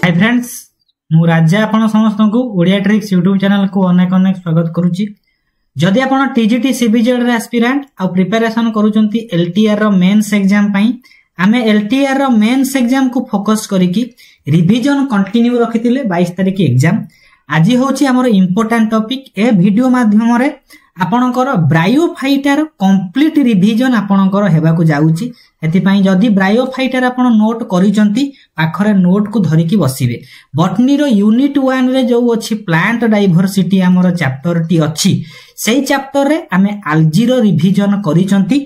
Hi friends मु राजा आपण समस्त को ओडिया ट्रिक्स यूट्यूब चैनल को अनेक अनेक स्वागत करूची। जदि आपण टीजीटी सीबीजेड रे एस्पिरेंट आ प्रिपरेशन करूचंती एलटीआर रो मेंस एग्जाम पई आमे एलटीआर रो मेंस एग्जाम को फोकस करिकि रिवीजन कंटिन्यू रखितिले 22 तारिख एग्जाम। आज होची हमर इंपोर्टेंट टॉपिक ए वीडियो माध्यम रे आपणकर ब्रायोफाइटर कंप्लीट रिवीजन आपणकर हेबा को जाउची। एति पई जदि ब्रायोफाइटर आपण नोट करिसंती पाखरे नोट को धरिकी बसिबे। बॉटनी रो यूनिट 1 रे जो अछि प्लांट डाइवर्सिटी हमर चैप्टर टी अछि सेही चैप्टर रे आमे एलजी रो रिवीजन करिसंती।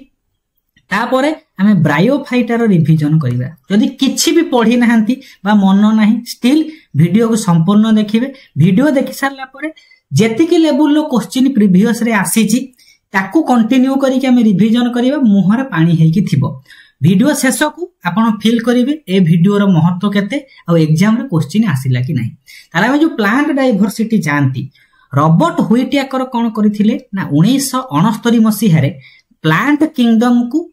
तापरे आमे ब्रायोफाइटर रिवीजन करिबा। जदि किछि भी पढी नाहंती बा मन नाही स्टिल वीडियो को संपूर्ण देखिबे। वीडियो देखि सारला परे जेतिकी लेवल लो क्वेश्चन प्रीवियस रे आसीची ताकू कंटिन्यू करिके आमे रिवीजन करिबा। मुहरे पानी हेकी थिबो। वीडियो शेष को आपण फील करिवे ए वीडियो रो महत्व केते आ एग्जाम रे क्वेश्चन आसिला कि नाही। ताला हम जो प्लांट डाइवर्सिटी जानती रॉबर्ट हुइटेकर कोन करिथिले ना 1969 मसीहा रे प्लांट किंगडम को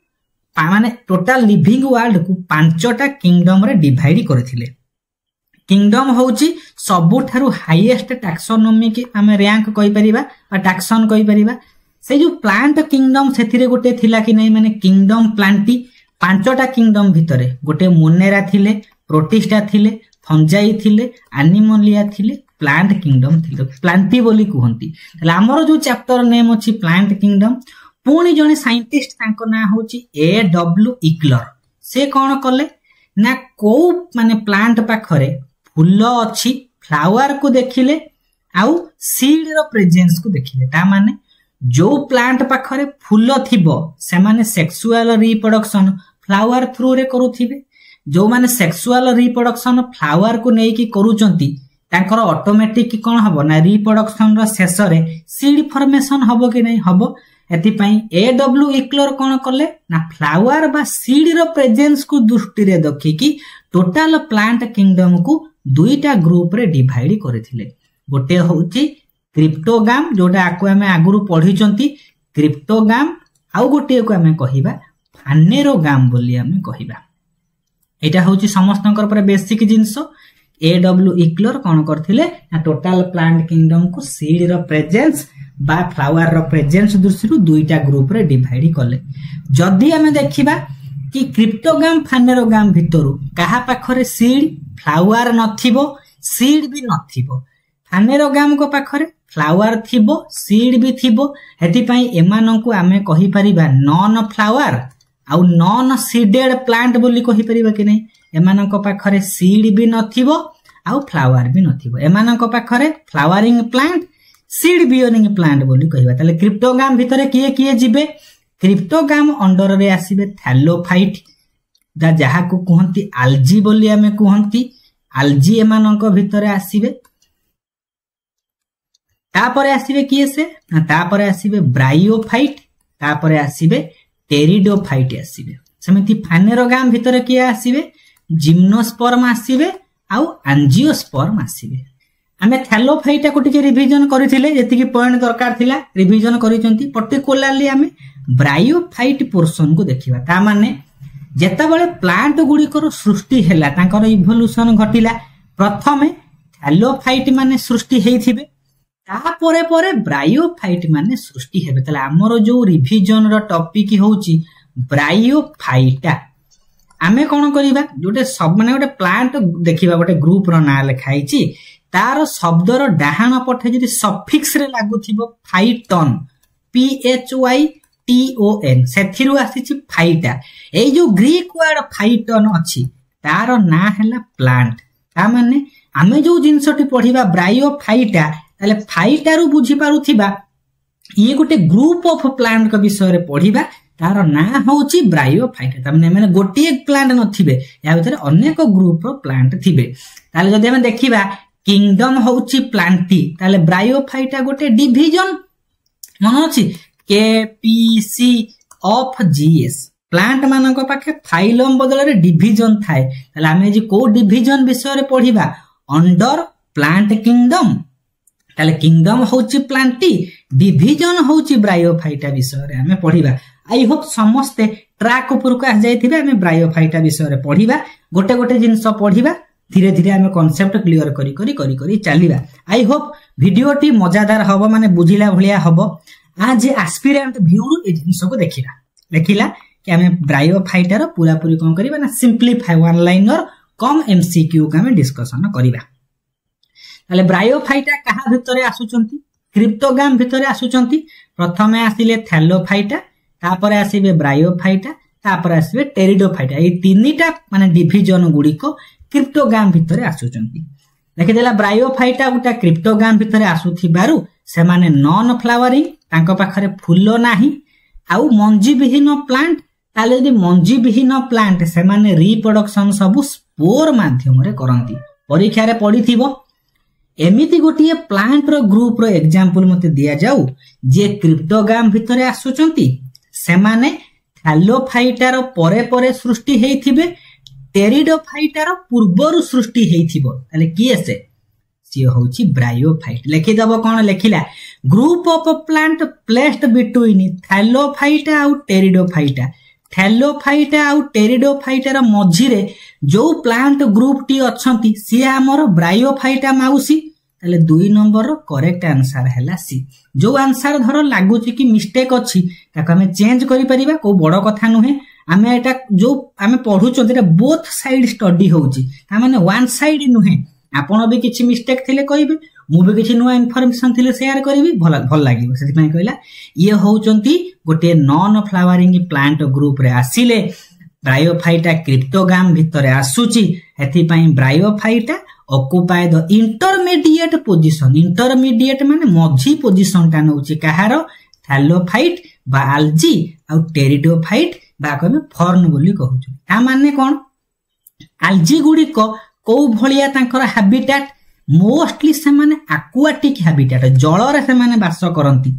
माने टोटल लिविंग वर्ल्ड को 5टा किंगडम रे डिवाइड करथिले। किंगडम होची सबुठारु हाईएस्ट टैक्सोनॉमी के हमें रैंक कहि परिबा आ टैक्सन कहि परिबा। से जो प्लांट किंगडम सेथिरे गोटे थिला कि नै माने किंगडम प्लांटी 5टा किंगडम भितरे गोटे मोनेरा थिले, प्रोटिस्टा थिले, फंजाई थिले, एनिमलिया थिले, प्लांट किंगडम थिले। प्लांटी बोली कहंती। तले हमर जो चैप्टर नेम अछि प्लांट किंगडम। पुणी जने साइंटिस्ट तांको ना होची ए.डब्ल्यू. इक्लर। से कोन करले ना को माने प्लांट पाखरे फूल अछि फ्लावर को देखिले आउ सीड रो प्रेजेंस को देखिले। ता माने जो प्लांट पाखरे फूल थिबो से माने सेक्सुअल रिप्रोडक्शन फ्लावर थ्रू रे करूथिबे। जो माने सेक्सुअल रिप्रोडक्शन फ्लावर को नेकी करूचंती तांकर ऑटोमेटिक कोन हबो ना रिप्रोडक्शन रो शेष रे सीड फॉर्मेशन हबो कि नै हबो। एति पई ए.डब्ल्यू. इक्लर कोन करले ना फ्लावर बा सीड रो प्रेजेंस को दृष्टि रे देखि कि टोटल प्लांट किंगडम को दुईटा ग्रुप रे डिवाइड करथिले। गोटे होची क्रिप्टोगाम जोटा आको हमें आगुरु पढिचंती क्रिप्टोगाम आउ गोटे को हमें कहिबा फानेरोगाम बोली हमें कहिबा। एटा होची समस्तनकर पर बेसिक जिंस। ए.डब्ल्यू. इक्लर कोन करथिले ना टोटल प्लांट किंगडम को सीड रो प्रेजेंस बा फ्लावर रो प्रेजेंस दृष्टि दुईटा ग्रुप रे डिवाइड कले। जदि हमें देखिबा कि क्रिप्टोगाम फानेरोगाम भितरु कहा पाखरे सीड फ्लावर नथिबो सीड भी नथिबो। फानेरोगाम को पाखरे फ्लावर थिबो सीड भी थिबो। हेति पई एमानं को हमें कहि परिबा नॉन फ्लावर आउ नॉन सीडेड प्लांट बोली कहि परिबा कि नै। एमानं को पाखरे सीड भी नथिबो आउ फ्लावर भी नथिबो। एमानं को पाखरे flowering plant seed bearing plant बोली कहिबा। ताले क्रिप्टोगाम भितरे किए किए जिबे क्रिप्टोगाम अंडर रे आसीबे थैलोफाइट दा जहा को कहंती एल्जी बोली हमें कहंती एल्जी एमानं को भितरे आसीबे। तापरे आसीबे किए से ना तापरे आसीबे ब्रायोफाइट तापरे आसीबे टेरिडोफाइट आसीबे। समिति फानेरोगाम भितरे किए आसीबे जिम्नोस्पर्म आसीबे आउ एंजियोस्पर्म आसीबे। हमें थैलोफाइटा को टिके रिवीजन करिथिले जेति की पॉइंट दरकार थिला रिवीजन करिसंती। पर्टिकुलरली हमें ब्रायोफाइट पोर्शन को देखिबा। ता माने जेता बेले प्लांट गुडी को सृष्टि हैला तांकर इवोल्यूशन घटिला प्रथमे थैलोफाइट माने सृष्टि हेइथिबे ता परे परे ब्रायोफाइट माने सृष्टि हेबे। तले हमरो जो रिवीजन रो टॉपिक होउची ब्रायोफाइटा। आमे कोन करिबा जोटे सब माने गोटे प्लांट देखिबा गोटे ग्रुप रो ना लिखाइची तार शब्द रो डाहाण पठे जदि सफिक्स रे लागुथिबो फाइटन PHYTON सेथिरु आसीची फाइटा। एई जो ग्रीक वर्ड फाइटन अछि तार ना हैला प्लांट। ता माने आमे जो जिंसटी पढिबा ब्रायोफाइटा ताले फाइटा रु बुझी पारुथिबा ये गोटे ग्रुप ऑफ प्लांट का विषय रे पढिबा तार ना होची ब्रायोफाइटा। ता माने गोटे प्लांट नथिबे या भितर अनेक ग्रुप रो प्लांट थिबे। ताले जदि हम देखिबा किंगडम होची प्लांटी ताले ब्रायोफाइटा गोटे डिवीजन मन अछि KPC ऑफ GS। प्लांट मानक पाखे फाइलम बदल रे डिवीजन थाए। ताले हमें जे को डिवीजन विषय रे पढिबा अंडर प्लांट किंगडम। ताले किंगडम होची प्लांटी डिवीजन होची ब्रायोफाइटा विषय रे हमें पढिबा। आई होप समस्ते ट्रैक ऊपर को आ जाइथिबे। हमें ब्रायोफाइटा विषय रे पढिबा गोटे गोटे जिंस पढिबा धीरे धीरे आम कॉन्सेप्ट क्लियर करी करी करी करी चलिबा। आई होप वीडियो टी मजादार हबो माने बुझिला भलिया हबो। आज एस्पिरेंट व्यू ए जिंस को देखिला कि आम ब्रायोफाइटार पूरा पूरी कौन करिबा ना सिंपलीफाई वन लाइनर कम एमसीक्यू का आम डिस्कशन करिबा। ताले ब्रायोफाइटा कहा भितरे आसुचंती क्रिप्टोग्राम भितरे आसुचंती। प्रथमे आसिले थैलोफाइटा तापरे आसीबे ब्रायोफाइटा तापरे आसीबे टेरिडोफाइटा। ए तीनटा माने डिविजन गुडी को क्रिप्टोग्राम भितरे आसुचंती। देखिदेला ब्रायोफाइटा गोटा क्रिप्टोग्राम भितरे आसुथिबारु से माने नॉन फ्लावरिंग तांको पाखरे फूल नाही आउ मंजी विहीन प्लांट। ताले यदि मंजी विहीन प्लांट से माने रिप्रोडक्शन सब स्पोर माध्यम रे करंती। परीक्षा रे पढिथिबो एमिति गोटिए प्लांट रो ग्रुप रो एग्जांपल मते दिया जाऊ जे क्रिप्टोग्राम भितरे आसुचंती से माने थैलोफाइटा रो परे परे सृष्टि हेइथिबे टेरिडोफाइटा रो पूर्वरु सृष्टि हेइथिबो। ताले किए से सियो होची ब्रायोफाइट। लिखि दबो कोन लेखिला group of plant placed between thallophyta आउ टेरिडोफाइटा। थैलोफाइटा आउ टेरिडोफाइटा रो मझिरे जो प्लांट ग्रुप टी अछंती सी हमर ब्रायोफाइटा माउसी। ताले 2 नंबर रो करेक्ट आंसर हैला सी। जो आंसर धरो लागु छी कि मिस्टेक अछि ताको हमें चेंज करि परिबा को बड़ कथा नुहे। आमे एटा जो आमे पढु चोदरा बोथ साइड स्टडी होउची ता माने वन साइड नुहे। आपण भी किछि मिस्टेक थिले कहिबे मु भी किछि नुवा इन्फॉर्मेशन थिले शेयर करिवि भल लागिवो। सेति पय कहला ये होउचंती गोटे नॉन फ्लावरिंग प्लांट ग्रुप रे आसीले ब्रायोफाइटा क्रिप्टोग्राम भितरे आसुची। हेति पय bryophyta occupy the intermediate position. Intermediate माने मझी पोजीशन ता नउची कहारो थैलोफाइट बा अल्जी आ टेरिडोफाइट बा कमे फर्न बोली कहउछु। ता माने कोन अल्जी गुडी को भलिया तांकर हैबिटेट मोस्टली से माने एक्वाटिक हैबिटेट जल रे से माने वास करंती।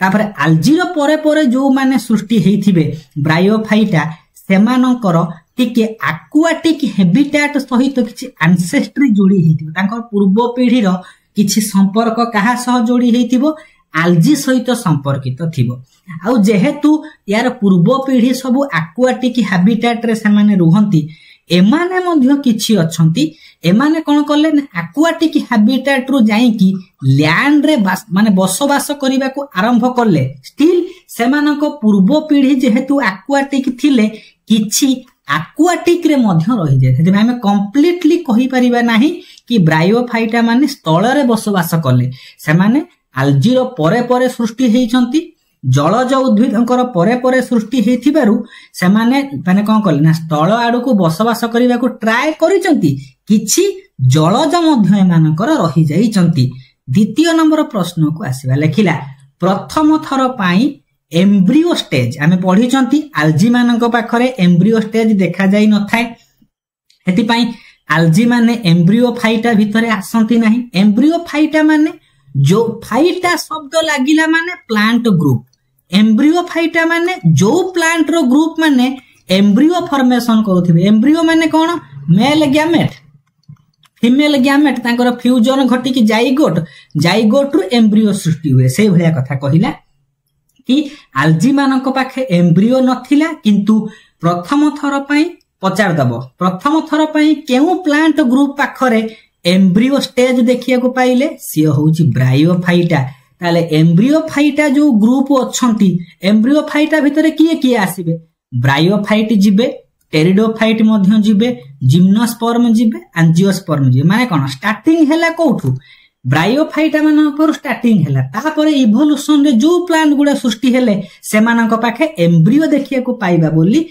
तापर अल्जी रो परे परे जो माने सृष्टि हेइथिबे ब्रायोफाइटा सेमानकर टिके एक्वाटिक हैबिटेट सहित किछि एंसेस्ट्री जोड़ी हेइथिबो। तांकर पूर्व पीढ़ी रो किछि संपर्क कहा सह जोड़ी हेइथिबो अल्जी सहित संपर्कित थिबो। आउ जेहेतु यार पूर्व पीढ़ी सब एक्वाटिक हैबिटेट रे से माने रुहंती एमाने मध्य किछि अछंती। एमाने कोन करले ना एक्वाटिक हैबिटेट रु जाई कि लैंड रे माने बसवास करिबा को आरंभ करले। स्टिल सेमानको पूर्व पीढ़ी जेहेतु एक्वाटिक थिले किछि एक्वाटिक रे मध्य रहि जाय। सेति हमें कंप्लीटली कहि परिबा नाही कि ब्रायोफाइटा माने स्थल रे बसवास करले। से माने अल्जी रो परे परे सृष्टि हेइचंती जलज उद्भिदंकर परे परे सृष्टि हेइथिबारु से माने कोन करले ना स्थल आडू को बसवास करिबा को ट्राई करिचंती किछि जलज मध्य एमानकर रहि जाइचंती। द्वितीय नंबर प्रश्न को आसीबा लेखिला प्रथम थर पाई एम्ब्रियो स्टेज आमे पढिचंती अल्जी मानक पाखरे एम्ब्रियो स्टेज देखा जाई न थाए। हेति पई अल्जी माने एम्ब्रियो फाइटा भितरे आसंती नाही। एम्ब्रियो फाइटा माने जो फाइटा शब्द लागिला माने प्लांट ग्रुप। एम्ब्रियो फाइटा माने जो प्लांट रो ग्रुप माने एम्ब्रियो फॉर्मेशन करूथिबे। एम्ब्रियो माने कोन मेल गैमेट फीमेल गैमेट तांकर फ्यूजन घटी कि जाइगोट रु एम्ब्रियो सृष्टि हुए। से भलिया कथा कहिला कि अल्जी मानक पाखे एम्ब्रियो नथिला किंतु प्रथम थर पई पचार दबो प्रथम थर पई केउ प्लांट ग्रुप पाखरे एम्ब्रियो स्टेज देखिया को पाइले सी होउची ब्रायोफाइटा। ताले एम्ब्रियोफाइटा जो ग्रुप अछंती एम्ब्रियोफाइटा भितरे किए आसीबे ब्रायोफाइट जिबे टेरिडोफाइट मध्य जिबे जिम्नोस्पर्म जिबे एंजियोस्पर्म जिबे। माने कोन स्टार्टिंग हैला कोठू ब्रायोफाइटा मानकर स्टार्टिंग हैला तापरे इवोल्यूशन रे जो प्लांट गुडा सृष्टि हेले से मानक पाखे एम्ब्रियो देखिया को पाइबा बोली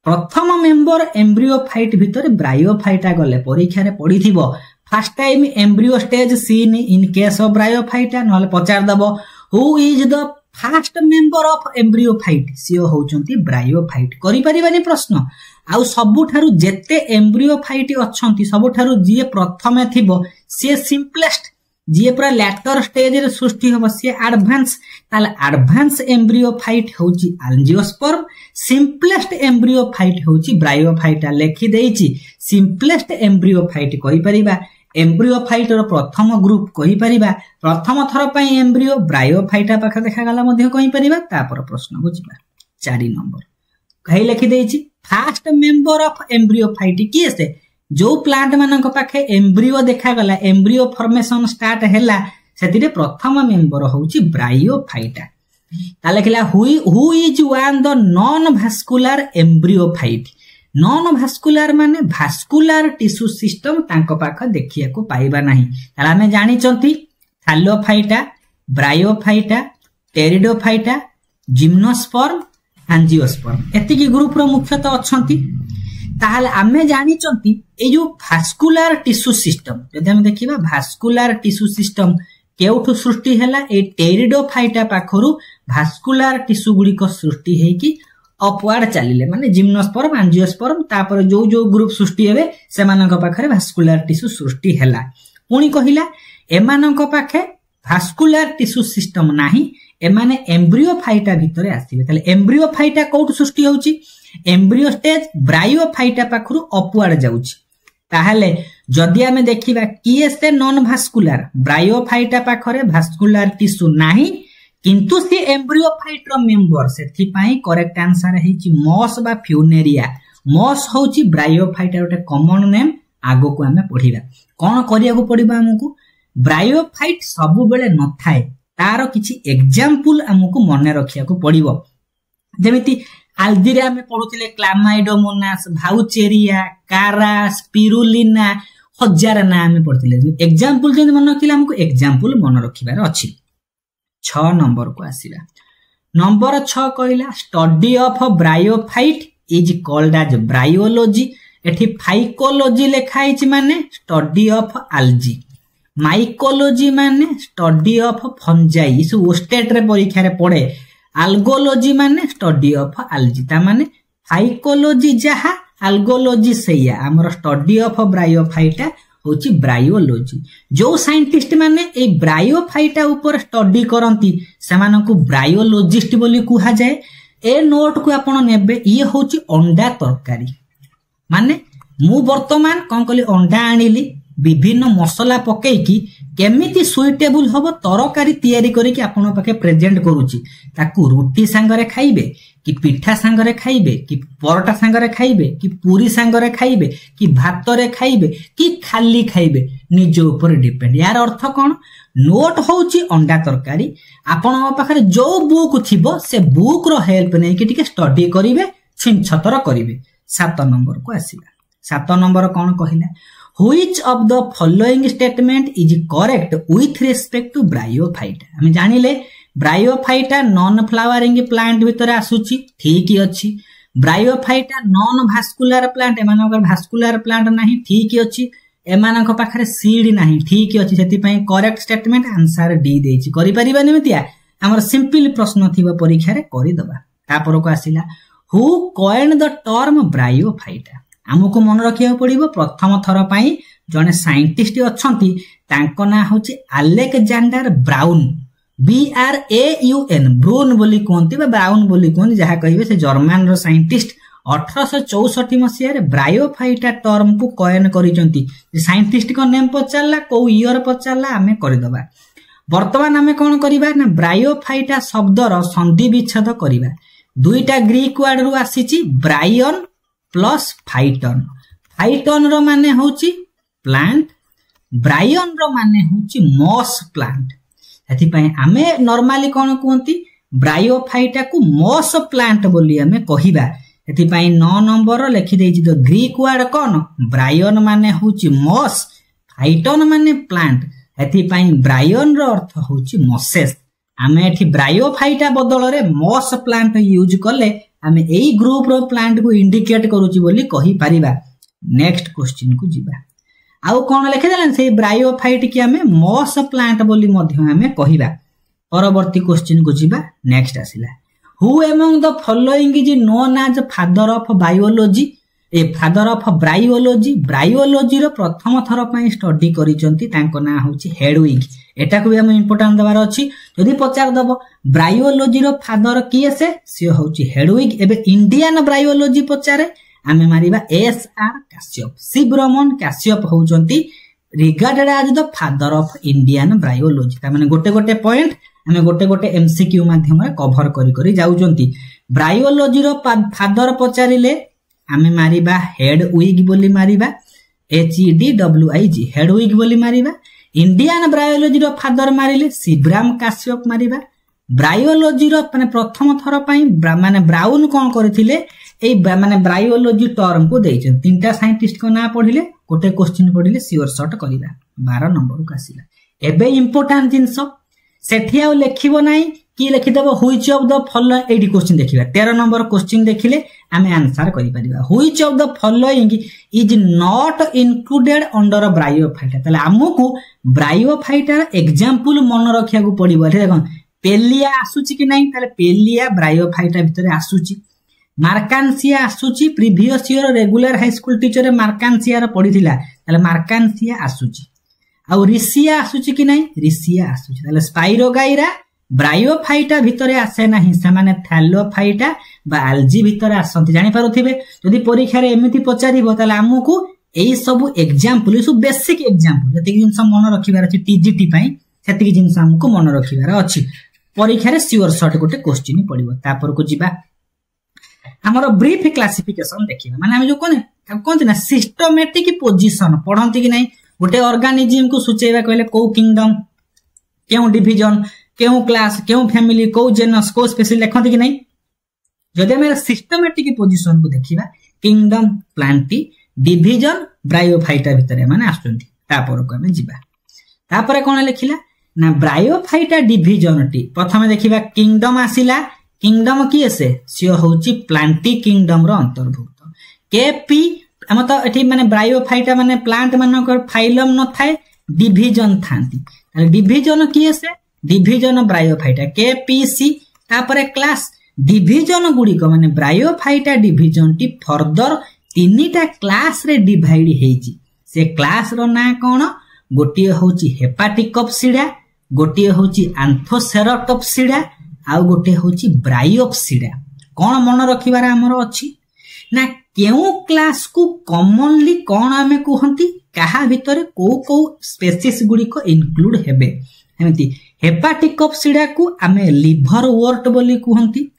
प्रथम मेंबर एम्ब्रियोफाइट भितरे ब्रायोफाइटा गले परीक्षा रे पढिथिबो first time embryo stage seen in case of bryophyta नले पचार दबो who is the first member of embryophyte सी होउचंती ब्रायोफाइट। करि परिबानी प्रश्न आउ सबुठारु जेते एम्ब्रियोफाइट अछंती सबुठारु जे प्रथमे थिबो से सिंपलेस्ट जे पूरा लैटर स्टेज रे सृष्टि होबो से एडवांस। ताले एडवांस एम्ब्रियोफाइट होउची एंजियोस्पर्म सिंपलेस्ट एम्ब्रियोफाइट होउची ब्रायोफाइटा। लेखि देइची सिंपलेस्ट एम्ब्रियोफाइट कहि परिबा एम्ब्रियोफाइट रो प्रथम ग्रुप कहि परिबा प्रथम थर पई एम्ब्रियो ब्रायोफाइटा पाखा देखा गला मध्ये कहि परिबा। तापर प्रश्न को जिबा 4 नंबर कहि लेखि देइची फर्स्ट मेंबर ऑफ एम्ब्रियोफाइट किए से जो प्लांट मानक पाखे एम्ब्रियो देखागला एम्ब्रियो फॉर्मेशन स्टार्ट हैला सेतिरे प्रथम मेंबर होउची ब्रायोफाइटा ताले कहला who is one the non vascular embryophyte non vascular माने भास्कुलर टिश्यू सिस्टम तांको पाख देखिया को पाइबा नाही ताला हमें जानि चंती thallophyta bryophyta pteridophyta gymnosperm angiosperm एतिकी ग्रुप रो मुख्यतः अछंती ताहले आमे जानि चंती ए जो भास्कुलर टिश्यू सिस्टम जदि हम देखिबा भास्कुलर टिश्यू सिस्टम केउठु सृष्टि हैला ए टेरिडोफाइटा पाखरु भास्कुलर टिश्यू गुडी को सृष्टि हे कि अपवार्ड चलिले माने जिम्नोस्पर्म एंजियोस्पर्म तापर जो जो ग्रुप सृष्टि हेबे सेमानक पाखरे भास्कुलर टिश्यू सृष्टि हैला पुणी कहिला एमानक पाखे भास्कुलर टिश्यू सिस्टम नाही एमाने एम्ब्रियोफाइटा भितरे आसीबे ताले एम्ब्रियोफाइटा कोउठ सृष्टि होउची एम्ब्रियो स्टेज ब्रायोफाइटा पाखरु अपवार्ड जाउची ताहले जदि आमे देखिबा किए से नॉन भास्कुलर ब्रायोफाइटा पाखरे भास्कुलर टिश्यू नाही किंतु से एम्ब्रियोफाइट रो मेंबर सेथि पई करेक्ट आंसर हेची मॉस बा फ्यूनेरिया मॉस होउची ब्रायोफाइटा गोटे कॉमन नेम आगो को आमे पढिबा कोन करिया को पडिबा हमकु ब्रायोफाइट सब बेले न थाए तारो किछि एग्जांपल हमकु मने रखिया को पडिबो जेमिति आल्दी रे आमे पढुतिले क्लामाइडोमोनास भाउचेरिया कारा स्पिरुलिना हजार ना आमे पढुतिले एग्जांपल जे मन रखिला हमकु एग्जांपल मन रखिबार अछि 6 नंबर को आसीबा नंबर 6 कहला study of bryophyte is called as bryology एठी फाइकोलॉजी लिखाई छि माने स्टडी ऑफ एल्गी माइकोलॉजी माने स्टडी ऑफ फंजाई इस स्टेट रे परीक्षा रे पड़े अल्गोलॉजी माने स्टडी ऑफ एल्गी ता माने फाइकोलॉजी जहा अल्गोलॉजी सेया हमर स्टडी ऑफ ब्रायोफाइटा होची ब्रायोलॉजी जो साइंटिस्ट माने ए ब्रायोफाइटा ऊपर स्टडी करंती सेमानकु ब्रायोलॉजिस्ट बोली कुहा जाए ए नोट को आपण नेबे ये होची अंडा तरकारी माने मु वर्तमान कोन कली अंडा आनिली विभिन्न मसला पकई की केमिति सुइटेबल हबो तरकारी तयारी करी कि आपण पाके प्रेजेंट करूची ताकू रोटी संगरे खाइबे कि पिठा संगरे खाइबे कि परोटा संगरे खाइबे कि पूरी संगरे खाइबे कि भात रे खाइबे कि खाली खाइबे निज ऊपर डिपेंड यार अर्थ कोन नोट होची अंडा तरकारी आपण पाखरे जो बुक थिबो से बुक रो हेल्प नै कि टिके स्टडी करिवे छिनछतर करिवे 7 नंबर को आसीबा 7 नंबर कोन कहिला Which of the following statement is correct with respect to bryophyta? हमें जानिले ब्रायोफाइटा नॉन फ्लावरिंग प्लांट भीतर आसुची ठीक ही अच्छी ब्रायोफाइटा नॉन भास्कुलर प्लांट एमानकर भास्कुलर प्लांट नाही ठीक ही अच्छी एमानक पाखरे सीड नाही ठीक ही अच्छी सेति पई करेक्ट स्टेटमेंट आंसर डी देछि करि परिबा निमितिया हमर सिंपल प्रश्न थिबा परीक्षा रे करि दबा तापर को आसीला who coined the term bryophyta हमको मन रखिया पड़िबो प्रथम थर पई जने साइंटिस्ट अछंती तांको ना होची अलेक्जेंडर ब्राउन BRAUN ब्राउन बोली कोंती बा ब्राउन बोली कोंती जहा कहिबे से जर्मन रो साइंटिस्ट 1864 मसिया रे ब्रायोफाइटा टर्म को कॉइन करिसंती साइंटिस्ट को नेम पचारला को ईयर पचारला हमें करि दबा वर्तमान हमें कोन करिबा ना ब्रायोफाइटा शब्द रो संधि विच्छेद करिबा दुईटा ग्रीक वर्ड रु आसीची ब्रायन प्लस फाइटन फाइटन रो माने होची प्लांट ब्रायन रो माने होची मॉस प्लांट एथि पई हमें नॉर्मली कोन कहंती ब्रायोफाइटा को मॉस प्लांट बोली हमें कहिबा एथि पई 9 नंबर लिखि देछि तो ग्रीक वर्ड कोन ब्रायन माने होची मॉस फाइटन माने प्लांट एथि पई ब्रायन रो अर्थ होची मॉसेस हमें एथि ब्रायोफाइटा बदल रे मॉस प्लांट यूज करले हमें एई ग्रुप रो प्लांट को इंडिकेट करूची बोली कहि परिबा नेक्स्ट क्वेश्चन को जिबा आउ कोन लिखे देलन से ब्रायोफाइट की हमें मॉस प्लांट बोली मध्य हमें कहिबा परवर्ती क्वेश्चन को जिबा नेक्स्ट आसिला who among the following is known as father of biology ए फादर ऑफ ब्रायोलॉजी रो प्रथम थर पई स्टडी करिसंती तांको ना होची हेडविग एटा को भी हम इंपोर्टेंट दबार अछि यदि पचार दबो ब्रायोलॉजी रो फादर किए से होची हेडविग एबे इंडियन ब्रायोलॉजी पचारे आमे मारिबा SR काश्यप शिवरमन काश्यप होउचंती regarded as the father of Indian bryology ता माने गोटे गोटे पॉइंट हमें गोटे गोटे MCQ माध्यम रे कवर करी करी जाउचंती ब्रायोलॉजी रो फादर पचारिले आमे मारिबा हेडविग बोली मारिबा HEDWIG हेडविग बोली मारिबा। इंडियन बायोलॉजी रो फादर मारिले सिब्राम काश्यप मारिबा। बायोलॉजी रो माने प्रथम थर पई माने ब्राउन कोन करथिले ए माने बायोलॉजी टर्म को दैछन। तीनटा साइंटिस्ट को ना पढिले गोटे क्वेश्चन पढिले सियोर शॉर्ट करिबा 12 नंबर को आसीला। एबे इंपोर्टेंट जिंस सेठी आ लेखिबो नाही कि लिखि देबो व्हिच ऑफ द फॉलोइंग एडी क्वेश्चन देखिबा 13 नंबर क्वेश्चन देखिले आमे आंसर करि परिबा। Which of the following is not included under bryophyta. तले हमकु ब्रायोफाइटा एग्जांपल मन रखिया को पड़िबो। देखो पेलिया आसुची कि नाही तले पेलिया ब्रायोफाइटा भितरे आसुची। मार्कांसिया आसुची previous year regular high school teacher marchantia र पढिथिला तले मार्कांसिया आसुची। आ रिसिया आसुची कि नाही रिसिया आसुची। तले स्पाइरोगाइरा ब्रायोफाइटा भितरे आसे नाही से माने थैलोफाइटा बा एल्जी भितरे आसंती जानि पारुथिबे। जदि परीक्षा रे एमिति पचारिबो तले हमकु एई सब एग्जांपल सब बेसिक एग्जांपल जति जिंस मन रखिबार अछि टीजीटी पई सेति जिंस हमकु मन रखिबार अछि। परीक्षा रे सियोर शॉर्ट गोटे क्वेश्चन पडिबो। तापर को जिबा हमर ब्रीफ क्लासिफिकेशन देखिबा। माने हम जो कोन ना सिस्टमैटिक पोजीशन पढंती कि नाही गोटे ऑर्गेनिज्म को सूचेबा कहले को किंगडम केउ डिवीजन केउ क्लास केउ फैमिली को जेनस को स्पेसीज लिखंती कि नहीं। जदि हम सिस्टमैटिक पोजीशन को देखिबा किंगडम प्लांटी डिवीजन ब्रायोफाइटा भितरे माने आसुंती। तापर को हम जिबा तापर कोन लिखिला ना ब्रायोफाइटा डिवीजन टी प्रथमे देखिबा किंगडम आसिला। किंगडम की एसे सियो होची प्लांटी किंगडम रो अंतर्भुक्त। केपी हम तो एठी माने ब्रायोफाइटा माने प्लांट मानकर फाइलम न थाए डिवीजन थांती। डिवीजन की एसे डिवीजन ब्रायोफाइटा केपीसी। तापर क्लास डिवीजन गुडी को माने ब्रायोफाइटा डिवीजन टी फर्दर तीनटा क्लास रे डिवाइड हेची। से क्लास रो ना कोन गोटिए होची हेपाटिकॉप्सिडा गोटिए होची आंथोसेरोटॉप्सिडा आ गोटे होची ब्रायोप्सिडा। कोन मन रखिबार हमर अछि ना केउ क्लास को कॉमनली कोन आमे कहंती काहा भितरे को स्पेसीज गुडी को इंक्लूड हेबे। एमिति हेपाटिकॉप्सिडा को आमे लिवर वर्ट बोली कहंती।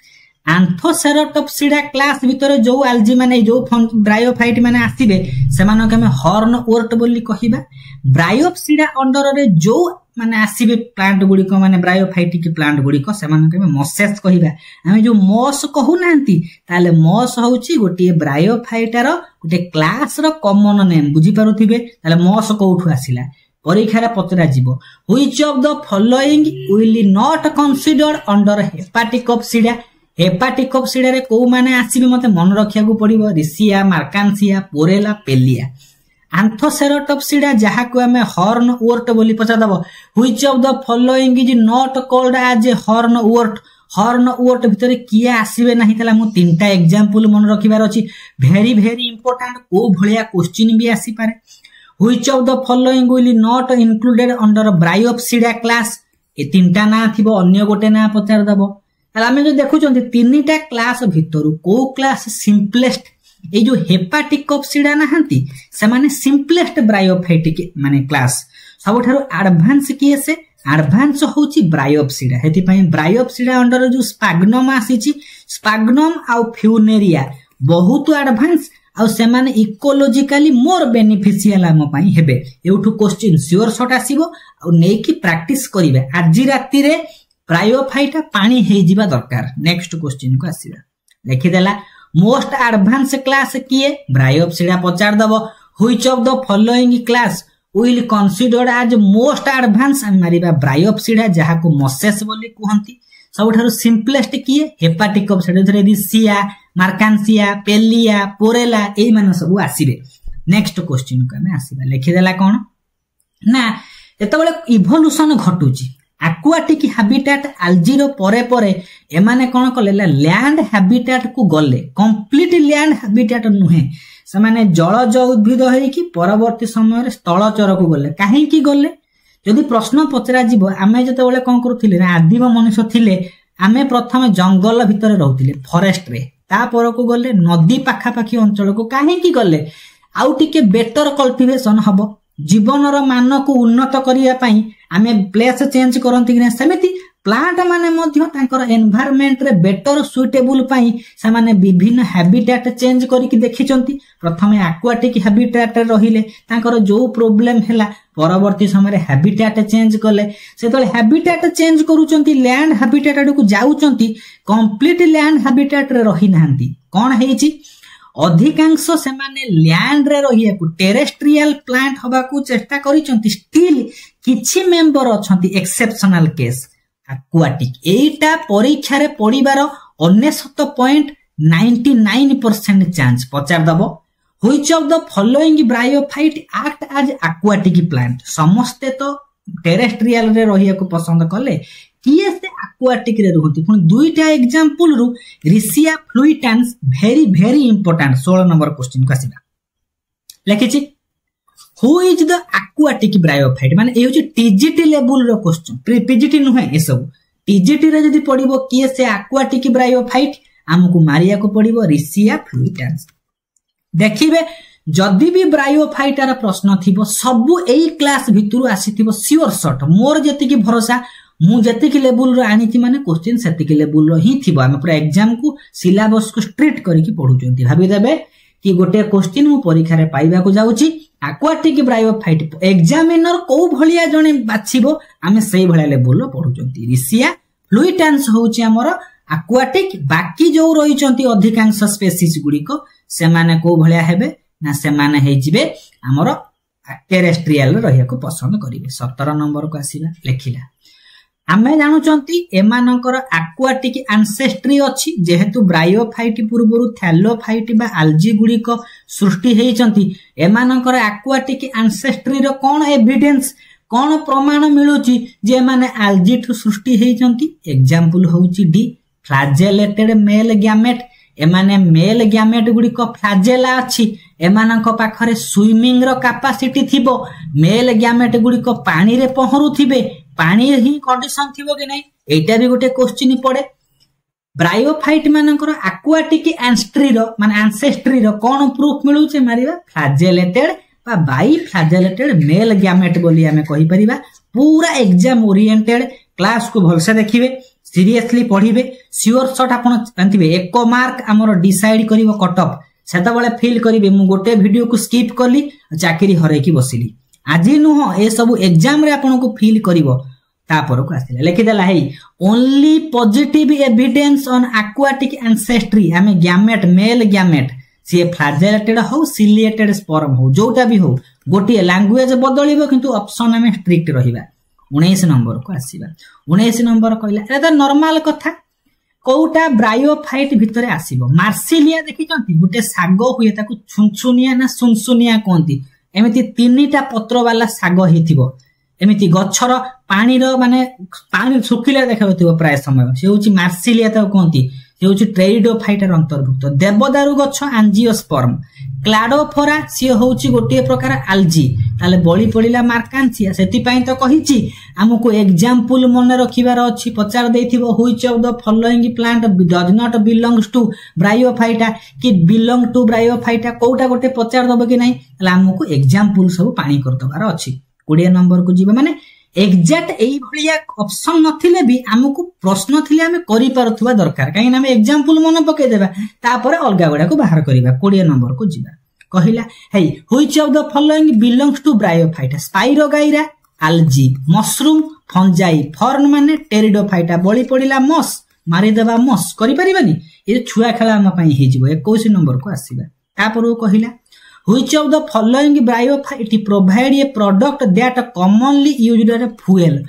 आंथोसेरोटॉप्सिडा क्लास भितरे जो एल्जी माने जो ब्रायोफाइट माने आसीबे सेमानक आमे हॉर्न वर्ट बोली कहिबा। ब्रायोप्सिडा अंडर रे जो माने आसीबे प्लांट गुडी को माने ब्रायोफाइटिक प्लांट गुडी को सेमानक आमे मॉसेस कहिबा। आमे जो मॉस कहू नांती ताले मॉस होउची गोटे ब्रायोफाइटार गोटे क्लास रो कॉमन नेम बुझी पारुथिबे। ताले मॉस कोठु आसिला परीक्षा रे पतरा जीवो which of the following will not considered under hepaticopsida. Hepaticopsida रे को माने आसीबे मते मन रखिया को पड़िबो रिसिया मार्कांसिया पोरेला पेलिया। आंथोसेरोटॉप्सिडा जहा को हमें हॉर्न वर्ट बोली पचा दबो which of the following is not called as a horn wort. Horn wort भितरे किया आसीबे नाही तला मु तीनटा एग्जांपल मन रखिबार अछि। वेरी वेरी इंपोर्टेंट को भलिया क्वेश्चन भी आसी पारे। Which of the following will not included under bryopsida class ए तीनटा ना थिबो अन्य गोटे ना पचार दबो। ताला हम जो देखुचंती तीनटा क्लास भितरु को क्लास सिंपलेस्ट ए जो हेपाटिकॉप्सिडा नाहंती से माने सिंपलेस्ट ब्रायोफाइटिक माने क्लास सबठारु एडवांस किए से एडवांस होची ब्रायोप्सिडा। हेति पई ब्रायोप्सिडा अंडर जो स्पाग्नम आसीची स्पाग्नम आ फ्यूनेरिया बहुत एडवांस आ से माने इकोलॉजिकली मोर बेनिफिशियल हम पई हेबे। एउठु क्वेश्चन श्योर शॉट आसीबो आ नेकी प्रैक्टिस करिवे। आज राती रे ब्रायोफाइटा पानी हे जिबा दरकार। नेक्स्ट क्वेश्चन को आसीबा लिखि देला मोस्ट एडवांस क्लास किए ब्रायोप्सिडा पचार दबो which of the following class will considered as most advance मारिबा ब्रायोप्सिडा जहा को मॉसेस बोली कहंती। सबठारु सिंपलेस्ट किए हेपाटिकॉप्सिडा थरे रिसिया मार्कांसिया पेलिया पोरेला एई मान सब आसीबे। नेक्स्ट क्वेश्चन को हमें आसीबा लिखि देला कोन ना जेतबेले इवोल्यूशन घटुची एक्वाटिक हैबिटेट एल्जी रो परे परे एमाने कोन कले लैंड हैबिटेट को गले कंप्लीट लैंड हैबिटेट नुहे से माने जलज उद्भिद होई कि परवर्ती समय रे स्थलचर को गले काहे की गले। यदि प्रश्न पचरा जीवो आमे जतेबेले कोन करूथिले ना आदिम मनुष्य थिले आमे प्रथम जंगल भितरे रहउथिले फॉरेस्ट रे ता पर को गले नदी पाखा पाखी अंचल को काहे की गले आउ टिके बेटर कल्टिवेशन हबो जीवन रो मान को उन्नत करिया पई आमे प्लेस चेंज करंती कि सेमिति प्लांट माने मध्य तांकर एनवायरनमेंट रे बेटर सुइटेबल पई से माने विभिन्न हैबिटेट चेंज करिकि देखिचंती प्रथमे एक्वाटिक हैबिटेट रे रहिले तांकर जो प्रॉब्लम हैला परवर्ती समय रे हैबिटेट चेंज करले सेतले हैबिटेट चेंज करूचंती लैंड हैबिटेट आडू जाउचंती कंप्लीट लैंड हैबिटेट रे रहि नाहंती कोन हेची अधिकांश से माने लैंड रे रहिया को टेरेस्ट्रियल प्लांट हबा को चेष्टा करिचंती स्टिल किछि मेंबर अछंती एक्सेप्शनल केस एक्वाटिक एटा परीक्षा रे पडिबार 99.99% चांस पचार दबो which of the following bryophyte act as aquatic plant समस्ते तो टेरेस्ट्रियल रे रहिया को पसंद करले किए से एक्वाटिक रे रहंती पुनी दुईटा एग्जांपल रु riccia fluitans very important 16 number question को आसीबा लेखिछि who is the aquatic bryophyte माने ए होची टीजीटी लेवल रो क्वेश्चन पीजीटी नुहे ए सब टीजीटी रे जदी पडिबो किए से एक्वाटिक ब्रायोफाइट हमकु मारिया को पडिबो रिसिया फ्लुइटेंस देखिबे जदी भी ब्रायोफाइट रा प्रश्न थिबो सब एई क्लास भितरु आसीथिबो सियोर शॉट मोर जति की भरोसा मु जति की लेवल रो आनी थी माने क्वेश्चन सेति की लेवल रो ही थिबो हम पूरा एग्जाम को सिलेबस को स्ट्रिक्ट करिकि पढुचंती भाबी देबे कि गोटे क्वेश्चन मु परीक्षा रे पाइबा को जाउची एक्वाटिक ब्रायोफाइट एग्जामिनर को भलिया जने बाछिबो आमे सेई भलिया लेवल रो पढुचंती रिसिया फ्लुइटेंस होची हमर एक्वाटिक बाकी जो रहिचंती अधिकांश स्पीशीज गुडी को से माने को भलिया हेबे ना से माने हे जिवे हमर टेरेस्ट्रियल रहिया को पसंद करिवे 17 नंबर को आसीला लेखिला आमे जानुचंती एमानकर एक्वाटिक एंसेस्ट्री अछि जेहेतु ब्रायोफाइट पूर्वरु थैलोफाइट बा अल्जी गुडी को सृष्टि हेइचंती एमानकर एक्वाटिक एंसेस्ट्री रो कोन एविडेंस कोन प्रमाण मिलुची जे माने अल्जी ठु सृष्टि हेइचंती एग्जांपल होउची डी फ्लैजेलेटेड मेल गैमेट एमाने मेल गैमेट गुडी को फ्लैजेला अछि एमानक पाखरे स्विमिंग रो कैपेसिटी थिबो मेल गैमेट गुडी को पानी रे पहरु थिबे पानी ही कंडीशन थिबो कि नै एटा भी गोटे क्वेश्चन पड़े ब्रायोफाइट मानकर एक्वाटिक एंसेस्ट्री रो कोन प्रूफ मिलु छे मारिबा फ्लैजेलेटेड बा बाई फ्लैजेलेटेड मेल गैमेट बोली हमें कहि परिबा पूरा एग्जाम ओरिएंटेड क्लास को भलसे देखिबे सीरियसली पढिबे श्योर शॉट आपण जानथिबे एको मार्क हमर डिसाइड करिवो कट ऑफ सेता बेले फील करिवे मु गोटे वीडियो को स्किप करली चाकरी हरै की बसिली आज नुह ए सब एग्जाम रे आपन को फील करिवो तापर को आसिला लिखि देला हे only positive evidence on aquatic ancestry हमें गैमेट मेल गैमेट सी फ्लैजेलेटेड हो सिलिएटेड स्पर्म हो जोटा भी हो गोटी लैंग्वेज बदलिबो किंतु ऑप्शन हमें स्ट्रिक्ट रहिबा 19 नंबर को आसीबा 19 नंबर कहला एटा नॉर्मल कथा कोउटा ब्रायोफाइट भितरे आसीबो मार्सिलिया देखिचंती गुटे सागो हुए ताकू छुनछुनिया ना सुनसुनिया कोंती एमिति तीनटा पत्र वाला सागो हिथिबो एमिति गच्छर पानी रो माने पानी सुखिले देखाउथिबो प्राय समय से होची मार्सिलिया त कोंती से होची ट्रेइडोफाइटर अंतर्भुक्त देवदारु गच्छ एंजियोस्पर्म क्लाडोफोरा से होची गोटे प्रकार अल्जी ताले बळी पडिला मार्कांसिया सेति पई तो कहिची हमकु एग्जांपल मन रखिबार अछि पचार देथिबो which of the following plant does not belongs to bryophyta कि बिलोंग टू ब्रायोफाइटा कोउटा गोटे पचार दबो कि नै ताले हमकु एग्जांपल सब पानी कर दबार अछि 20 नंबर को जीवा माने एग्जैक्ट एई भलिया ऑप्शन नथिले भी हमकु प्रश्न थिले हमें करि परथुवा दरकार काहे ना हम एग्जांपल मन पके देबा तापरे अलगा गडा को बाहर करिबा 20 नंबर को जीवा कहिला हे which of the following belongs to bryophyta spirogyra algae mushroom fungi fern माने टेरिडोफाइटा बळी पडिला मस मारि देबा मस करि परिबानी ए छुआ खेला हम पई हे जीवो 21 नंबर को आसीबा तापरो कहिला Which of the following bryophyte provide a product that commonly used as fuel?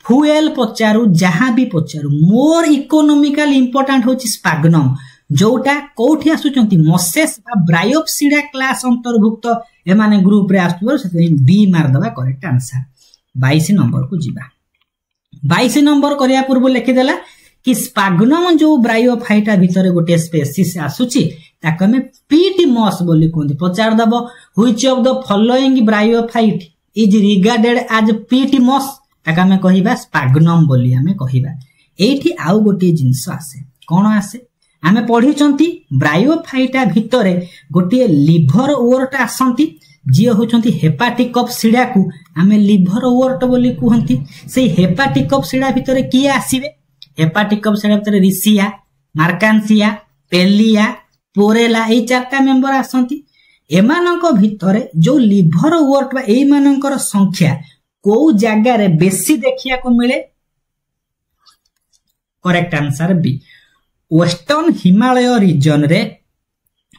Fuel पचारू जहां भी पचारू मोर इकोनॉमिकल इंपोर्टेंट होची स्पाग्नम जोटा कोठी आसुचंती मोसेस बा ब्रायोप्सिडा क्लास अंतर्भुक्त ए माने ग्रुप रे आसुबो सेते बी मार दबा करेक्ट आंसर 22 नंबर को जीवा 22 नंबर करिया पूर्व लिखि देला कि स्पाग्नम जो ब्रायोफाइटा भितरे गोटे स्पेसीस आसुची ताको में पीटी मॉस बोली कोंदी पचार दबो which of the following bryophyte is regarded as peat moss ताका में कहिबा स्पाग्नम बोली हमें कहिबा एठी आउ गोटे जिंस आसे कोन आसे हमें पढिचंती ब्रायोफाइटा भितरे गोटे लिवर ओरटा आसंती जी होचंती हेपाटिक ऑफ सीडा को आमे लिवर ओवर्ट बोली कहंती से हेपाटिक ऑफ सीडा भितर किए आसीबे हेपाटिक ऑफ सीडा भितर रिसिया मार्कांसिया पेलिया पोरेला ए चारटा मेंबर आसंती एमानक भितर जो लिवर ओवर्ट बा एई मानकर संख्या को जगह रे बेसी देखिया को मिले correct answer B western Himalaya region रे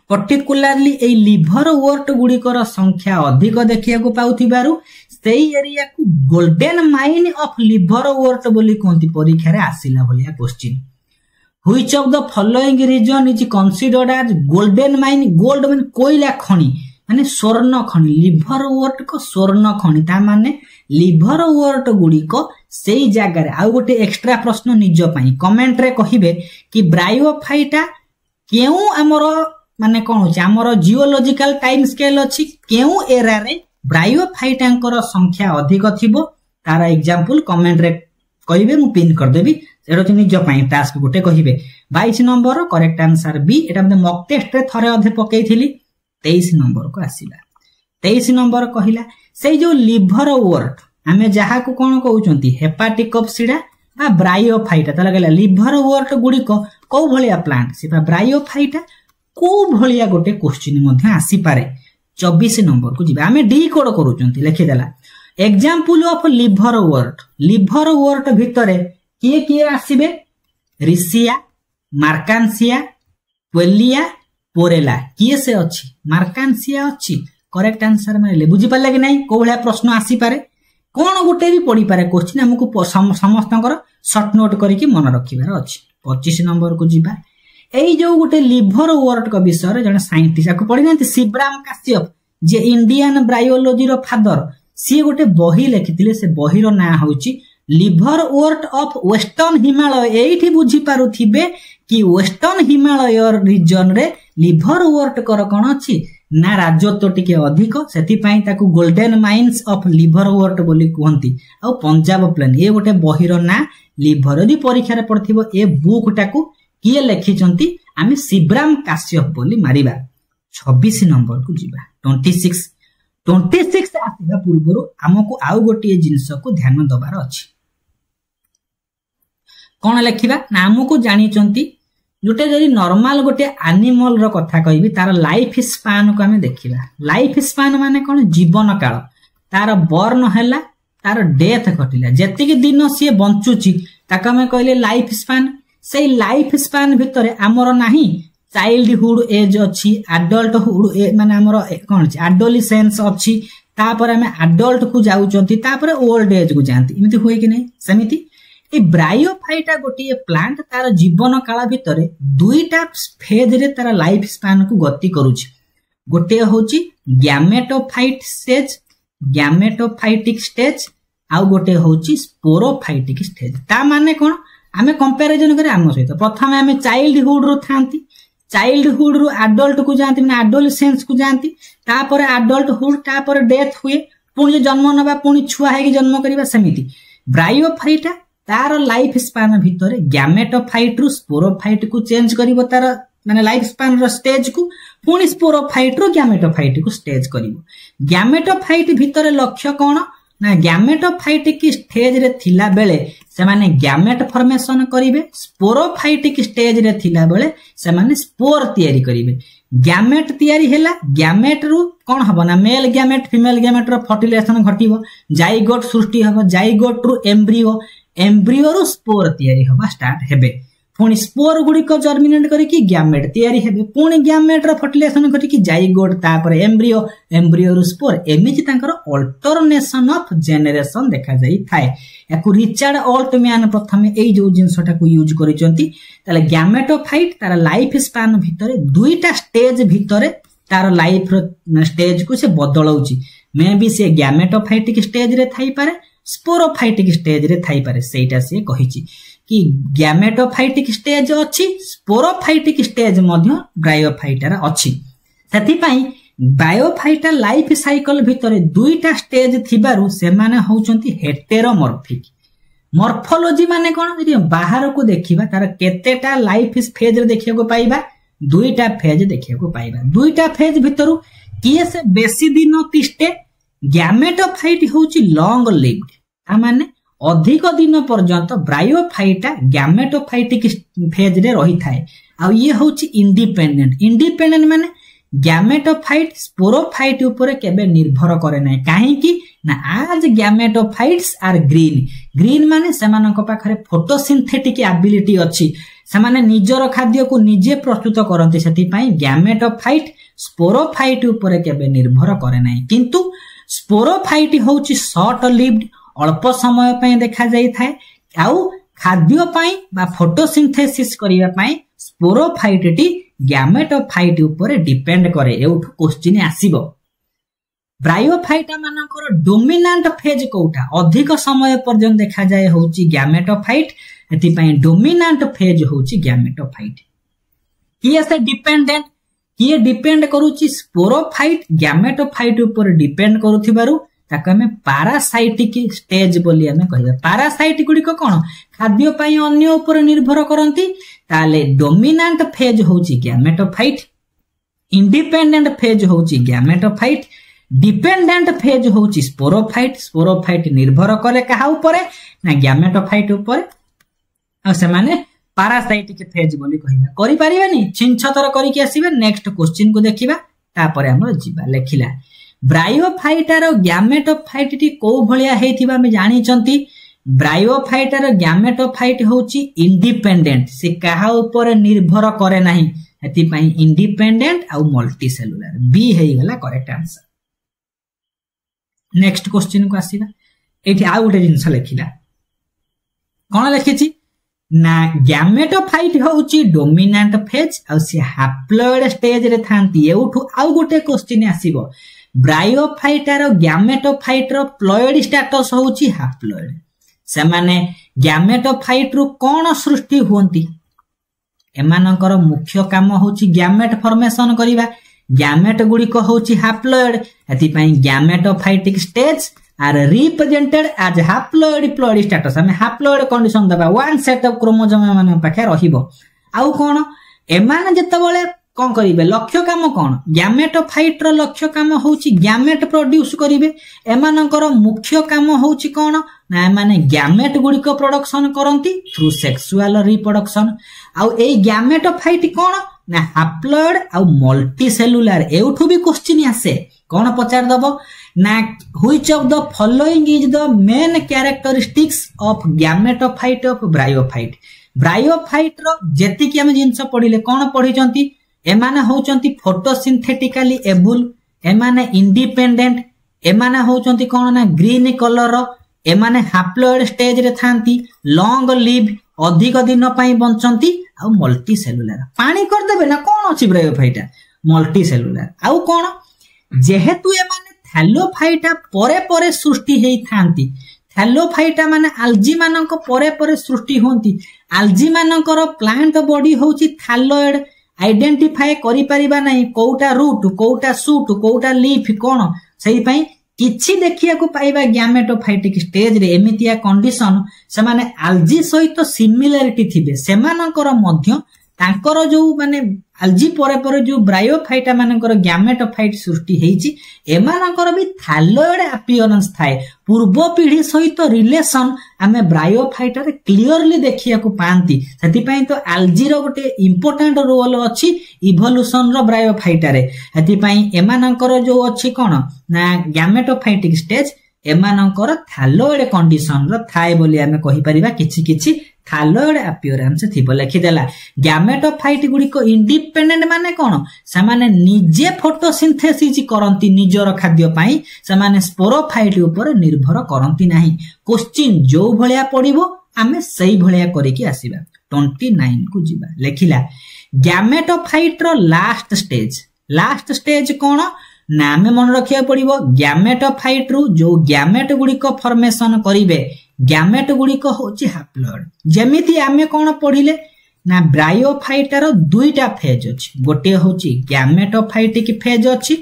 पर्टिकुलरली ए लिवर ओवर्ट गुड़िकर संख्या अधिक देखिया को पाउथिबारु सेई एरिया को golden mine of liverwort बोली कहंती परीक्षा रे आसिला भलिया question which of the following region is considered as golden mine gold माने कोयला खनि माने स्वर्ण खनि लिवर ओवर्ट को स्वर्ण खनि ता माने लिवर ओवर्ट गुड़िक सेई जगह रे आ गोटे एक्स्ट्रा प्रश्न निज पई कमेंट रे कहिबे कि ब्रायोफाइटा केउ हमरो माने कोन होची हमरो जियोलॉजिकल टाइम स्केल अछि केउ एरा रे ब्रायोफाइटांकर संख्या अधिक थिबो तार एग्जांपल कमेंट रे कहिबे मु पिन कर देबी एरो निज पई टास्क गोटे कहिबे 22 नंबर करेक्ट आंसर बी एटा मते मॉक टेस्ट रे थरे अधे पकेइथिली 23 नंबर को आसीला 23 नंबर कहिला से जो लिवर ओवर्ट आमे जहा को कोन कहउचंती हेपाटिक ऑफ सीडा बा ब्रायोफाइटा तला गेला लिवर ओवर्ट गुडी को भलिया प्लांट सेटा ब्रायोफाइटा को भलिया गोटे क्वेश्चन मध्ये आसी पारे 24 नंबर को जिबा आमे डी कोड करूचंती लिखि देला एग्जांपल ऑफ लिवर ओवर्ट भितरे किए आसीबे रिसिया मार्कांसिया पेलिया पोरेला किए से अछि मार्कांसिया अछि करेक्ट आंसर मानले बुझी पाले कि नहीं को भलिया प्रश्न आसी पारे कोन गोटे भी पड़ी पारे क्वेश्चन हमकु समस्तकर शॉर्ट नोट करके मन रखिबार अछि 25 नंबर को जिबा एई जो गोटे लिवर ओवर्ट को विषय जने साइंटिस्ट को पढि नथि शिवराम काश्यप जे इंडियन ब्रायोलॉजी रो फादर सी गोटे बही लिखिथिले से बही रो ना होची liver overt of western Himalaya एठी बुझी पारुथिबे कि वेस्टर्न हिमालय रीजन रे लिवर ओवर्ट कर कोन अछि ना राजत्व टिके अधिक सेति पई ताकू golden mines of liverwort बोली कहंती आ पंजाब प्लेन ए गोटे बही रो ना लिवर दी परीक्षा रे पड़थिबो ए बुक टाकू किए लिखिचंती आमे शिवराम काश्यप बोली मारिबा 26 नंबर को जिबा 26 आसीबा पूर्वरो हमकु आउ गोटे जिंस को ध्यान दबार अछि कोन लिखिबा ना हमकु जानिचंती जोटे जरी नॉर्मल गोटे एनिमल रो कथा कहबी तार लाइफ स्पान को हमें देखिबा लाइफ स्पान माने कोन जीवन काल तार बर्न हैला तार डेथ घटिला जेति के दिन से बंचुची ताका में कहले लाइफ स्पान से लाइफ स्पान भितरे हमरो नाही चाइल्डहुड एज अछि एडल्टहुड माने हमरो कोन अछि एडोलेसेंस अछि तापर हमें एडल्ट को जाउचंती तापर ओल्ड एज को जानती इमिति होय कि नहीं समिति ए ब्रायोफाइटा गोटे प्लांट तार जीवन काल भितरे दुईटा फेज रे तार लाइफ स्पान को गति करूची गोटे होची गैमेटोफाइट स्टेज गैमेटोफाइटिक स्टेज आ गोटे होची स्पोरोफाइटिक स्टेज ता माने कोन आमे कंपैरिजन करे आम सहित प्रथम आमे चाइल्डहुड रो थांती चाइल्डहुड रो एडल्ट को जानती माने एडोलेसेंस को जानती तापर एडल्टहुड तापर डेथ हुए पुणी जन्म नबा पुणी छुआ है कि जन्म करिबा समिति ब्रायोफाइटा तार लाइफ स्पान भितरे गैमेटोफाइट रु स्पोरोफाइट को चेंज करिवो तार माने लाइफ स्पान रो स्टेज को पुणी स्पोरोफाइट रु गैमेटोफाइट को स्टेज करिवो गैमेटोफाइट भितरे लक्ष्य कोन ना गैमेटोफाइटिक स्टेज रे थिला बेले से माने गैमेट फॉर्मेशन करिवे स्पोरोफाइटिक स्टेज रे थिला बेले से माने स्पोर तयारी करिवे गैमेट तयारी हैला गैमेट रु कोन हबो ना मेल गैमेट फीमेल गैमेट रो फर्टिलाइजेशन घटिवो जाइगोट सृष्टि हबो जाइगोट रु एम्ब्रियो रु स्पोर तयारी हबा स्टार्ट हेबे पुणी स्पोर गुडी को जर्मिनेट करिकि गैमेट तयारी हेबे पुणी गैमेट रो फर्टिलाइजेशन करिकि जाइगोट तापर एम्ब्रियो रु स्पोर एमिति तांकर अल्टरनेशन ऑफ जनरेशन देखा जाई थाए याकु रिचर्ड ऑल्टमैन प्रथमे एई जो जिंसटा को यूज करिसंती ताले गैमेटोफाइट तार लाइफ स्पान भितरे दुईटा स्टेज भितरे तार लाइफ रो स्टेज को से बदलौची मे बी से गैमेटोफाइटिक स्टेज रे थाई पारे स्पोरोफाइटिक स्टेज रे थाई पारे सेटा से कहिची कि गैमेटोफाइटिक स्टेज अछि स्पोरोफाइटिक स्टेज मध्य ब्रायोफाइटा रा अछि सेति पई बायोफाइटा लाइफ साइकिल भितरे दुईटा स्टेज थिबारु से माने होचंती हेटेरोमॉर्फिक मॉर्फोलॉजी माने कोन यदि बाहर को देखिबा तार केतेटा लाइफ फेज रे देखिया को पाइबा दुईटा फेज देखिया को पाइबा दुईटा फेज भितरु किए से बेसी दिन तिष्टे गैमेटोफाइट होची लॉन्ग लिव्ड आ माने अधिक दिन पर्यंत ब्रायोफाइटा गैमेटोफाइटिक फेज रे रही थाए आ ये होची इंडिपेंडेंट माने गैमेटोफाइट स्पोरोफाइट ऊपर केबे निर्भर करे नै काहे कि ना आज गैमेटोफाइट्स आर ग्रीन माने सेमानक पाखरे फोटोसिंथेटिक एबिलिटी अछि सेमाने निजर खाद्य को निजे प्रस्तुत करंती सेति पई गैमेटोफाइट स्पोरोफाइट ऊपर केबे निर्भर करे नै किंतु स्पोरोफाइट होची शॉर्ट लिव्ड अल्प समय पई देखा जाई थाए आउ खाद्य पई बा फोटोसिंथेसिस करिया पई स्पोरोफाइट टी गैमेटोफाइट ऊपर डिपेंड करे एउठ क्वेश्चन आसीबो ब्रायोफाइटा मानकर डोमिनेंट फेज कोउटा अधिक समय पर्यंत देखा जाए होची गैमेटोफाइट एति पई डोमिनेंट फेज होची गैमेटोफाइट किए से डिपेंडेंट किए डिपेंड करूची स्पोरोफाइट गैमेटोफाइट ऊपर डिपेंड करूथिबारु ताको हमें पैरासाइटिक स्टेज बोली हमें कहबा पैरासाइट गुडी को कोन खाद्य पई अन्य ऊपर निर्भर करंती ताले डोमिनेंट फेज होची गैमेटोफाइट इंडिपेंडेंट फेज होची गैमेटोफाइट डिपेंडेंट फेज होची स्पोरोफाइट निर्भर करे कहा ऊपर ना गैमेटोफाइट ऊपर आ से माने पैरासाइटिक फेज बोली कहबा करि परिबानी छिन छतर करि के आसीबा नेक्स्ट क्वेश्चन को देखिबा तापर हमर जीवा लेखिला ब्रायोफाइटार गैमेटोफाइट टी को भलिया हेथिबा हम जानि चंती ब्रायोफाइटार गैमेटोफाइट होची इंडिपेंडेंट से कहा ऊपर निर्भर करे नाही एति पई इंडिपेंडेंट आ मल्टी सेलुलर बी हेई गला करेक्ट आंसर नेक्स्ट क्वेश्चन को आसीबा एठी आ उठे जिंस लेखिला कोन लेखिची ना गैमेटोफाइट होची डोमिनेंट फेज आ से हैप्लॉइड स्टेज रे थांती एउठु आ गोटे क्वेश्चन आसीबो ब्रायोफाइटार गैमेटोफाइट रो प्लॉइड स्टेटस होची हैप्लॉइड से माने गैमेटोफाइट रो कोन सृष्टि होंती एमानकर मुख्य काम होची गैमेट फॉर्मेशन करिबा गैमेट गुडी को होची हैप्लॉइड एति पई gametophytic stage are represented as haploid ploid status हम हैप्लॉइड कंडीशन दबा वन सेट ऑफ क्रोमोसोम माने पाखे रहिबो आउ कोन एमान जतबेले कोन करिवे लक्ष्य काम कोन गैमेटोफाइट रो लक्ष्य काम होची गैमेट प्रोड्यूस करिवे एमानकर मुख्य काम होची कोन ना माने गैमेट गुडी को प्रोडक्शन करंती थ्रू सेक्सुअल रिप्रोडक्शन आउ ए गैमेटोफाइट कोन ना हैप्लॉइड आउ मल्टी सेलुलर एउठु भी क्वेश्चन आसे कोन पचार दबो ना which of the following is the main characteristics of gametophyte of bryophyte रो जेति कि हम जिंस पढिले कोन पढिचंती एमाने होचंती फोटोसिंथेटिकली एबल एमाने इंडिपेंडेंट एमाने होचंती कोन ना ग्रीन कलर रो एमाने हैप्लॉइड स्टेज रे थांती लॉन्ग लिव अधिक दिन पई बंचंती आ मल्टी सेलुलर पानी कर देबे ना कोन अछि ब्रायोफाइटा मल्टी सेलुलर आउ कोन जेहेतु एमाने थैलोफाइटा परे परे सृष्टि हेई थांती थैलोफाइटा माने आल्जी मानक परे परे सृष्टि होंती आल्जी मानकर प्लांट बॉडी होची थैलोइड आइडेंटिफाई करि परिबा नै कोउटा रूट कोउटा शूट कोउटा लीफ कोन सेही पई किछि देखिया को पाइबा गैमेटोफाइटिक स्टेज रे एमितिया कंडीशन से माने आल्जी सहित सिमिलरिटी थिबे सेमानकर मध्य तांकर जो माने आल्जी परे परे जो ब्रायोफाइटा मानकर गैमेटोफाइट सृष्टि हेची एमानकर भी थैलोइड अपीयरेंस थाए पूर्व पीढ़ी सहित रिलेशन आमे ब्रायोफाइटा रे क्लियरली देखिया को पांती सेति पई तो आल्जी रो गोटे इंपोर्टेंट रोल अछि इवोल्यूशन रो ब्रायोफाइटा रे सेति पई एमानकर जो अछि कोन ना गैमेटोफाइटिक स्टेज एमानकर थैलोइड कंडीशन रो थाए बोली आमे कहि परिबा किछि किछि थैलोइड अपीयरेंस थिबो लिखि देला गैमेटोफाइट गुडी को इंडिपेंडेंट माने कोन से माने निजे फोटोसिंथेसिस करंती निजर खाद्य पई से माने स्पोरोफाइट ऊपर निर्भर करंती नाही क्वेश्चन जो भलिया पडिबो आमे सही भलिया करि के आसीबा 29 को जिबा लेखिला गैमेटोफाइट रो लास्ट स्टेज कोन ना हमें मन रखिया पड़िबो गैमेटोफाइट रु जो गैमेट गुडी को फॉर्मेशन करिवे गैमेट गुडी को होची हैप्लॉइड जेमिति आमे कोन पढिले ना ब्रायोफाइटार दुईटा फेज अछि गोटे होची गैमेटोफाइटिक फेज अछि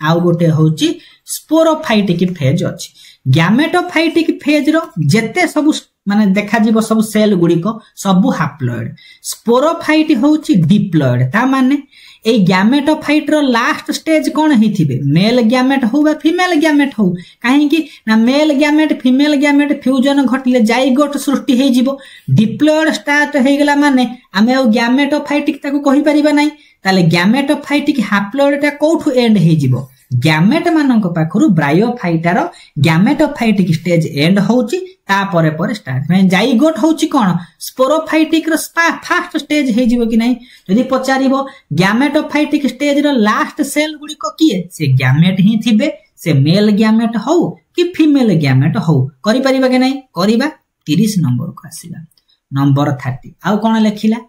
आउ गोटे होची स्पोरोफाइटिक फेज अछि गैमेटोफाइटिक फेज रो जेते सब माने देखा जीव सब सेल गुड़िक सब हाप्लॉइड स्पोरोफाइट होउची डिप्लॉइड ता माने ए गैमेटोफाइट रो लास्ट स्टेज कोन हेथिबे मेल गैमेट हो बा फीमेल गैमेट हो काहे कि ना male gamete female gamete fusion घटिले जाइगोट सृष्टि हे जीवो डिप्लॉइड स्टार्ट हे गेला माने आमे ओ गैमेटोफाइट ताको कहि परिबा नै ताले गैमेटोफाइट की हाप्लॉइड ता कोठु एंड हे जीवो गैमेट मानक पाखरु ब्रायोफाइटार गैमेटोफाइटिक स्टेज एंड होउची ता परे परे स्टार्ट मैं जाइगोट होउची कोन स्पोरोफाइटिक रो फास्ट स्टेज हे जीवो कि नै यदि पचारिबो गैमेटोफाइटिक स्टेज रो लास्ट सेल गुडी को किए से गैमेट ही थिबे से मेल गैमेट हो कि फीमेल गैमेट हो करि परिबा कि नै करिबा 30 नंबर को आसीला नंबर 30 आ कोन लेखिला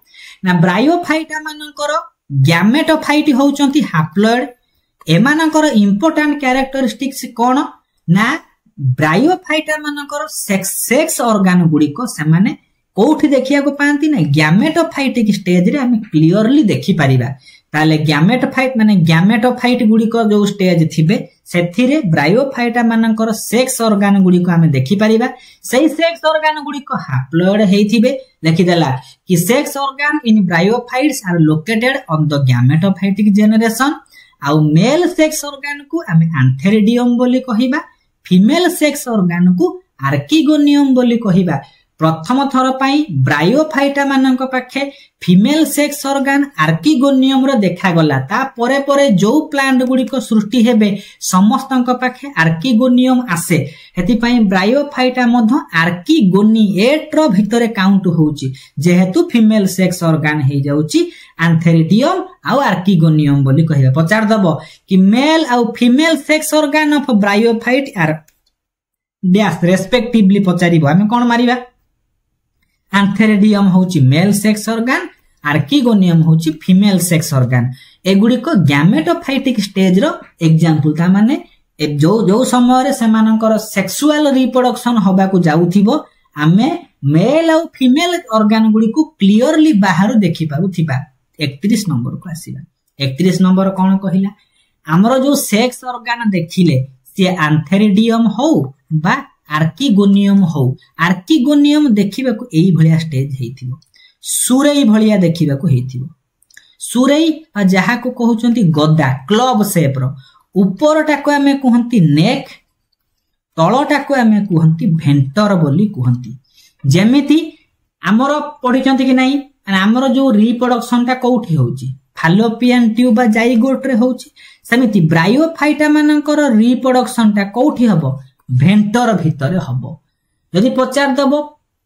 ना ब्रायोफाइटा मानकर गैमेटोफाइट होउचंती हाप्लॉइड एमानकर इंपोर्टेंट कैरेक्टरिस्टिक्स कोन ना ब्रायोफाइटा मानकर सेक्स ऑर्गन गुडी को सेमाने कोठी देखिया को पांती ना गैमेटोफाइटिक स्टेज रे हमें क्लियरली देखि परिबा ताले गैमेटोफाइट माने गैमेटोफाइट गुडी को जो स्टेज थिबे सेथिरे ब्रायोफाइटा मानकर सेक्स ऑर्गन गुडी को हमें देखि परिबा सही सेक्स ऑर्गन गुडी को हाप्लॉइड हेथिबे लिखि देला कि sex organ in bryophytes are located on the gametophytic generation आउ मेल सेक्स ऑर्गन को आमे एंथेरिडियम बोली कहिबा फीमेल सेक्स ऑर्गन को आर्किगोनियम बोली कहिबा प्रथम थर पई ब्रायोफाइटा मानक पाखे फीमेल सेक्स ऑर्गन आर्किगोनियम रो देखा गला ता परे परे जो प्लांट गुडी को सृष्टि हेबे समस्तक पाखे आर्किगोनियम आसे हेति पई ब्रायोफाइटा मध्य आर्किगोनिएट रो भितरे काउंट होउची जेहेतु फीमेल सेक्स ऑर्गन हे जाउची एंथेरिडियम आउ आर्किगोनियम बोली कहिबा पचार दबो कि मेल आउ female sex organ of bryophyte are dash respectively पचारिबो हमें कोन मारिबा एंथेरिडियम होची मेल सेक्स ऑर्गन आर्किगोनियम होची फीमेल सेक्स ऑर्गन एगुडी को गैमेटोफाइटिक स्टेज रो एग्जांपल ता माने जो जो समय रे सेमानकर सेक्सुअल रिप्रोडक्शन होबा को जाउथिबो आमे मेल और फीमेल ऑर्गन गुडी को क्लियरली बाहर देखि पाउथिबा 31 नंबर को आसीबा 31 नंबर कोन कहिला हमरो जो सेक्स ऑर्गन देखिले से एंथेरिडियम हो बा आर्किगोनियम हो आर्किगोनियम देखिबा को एई भलिया स्टेज हेथिबो सुरेई भलिया देखिबा को हेथिबो सुरेई आ जहा को कहउचंती गद्दा क्लब शेप रो ऊपरटा को हमें कहंती नेक तळटा को हमें कहंती भेंटर बोली कहंती जेमिति हमरो पढिचंती कि नाही हमरो जो रिप्रोडक्शन ता कोठी होउची फालोपियन ट्यूब बा जाइगोट रे होउची समिति ब्रायोफाइटा मानकर रिप्रोडक्शन ता कोठी हबो भेंटर भितरे हबो यदि पचार दबो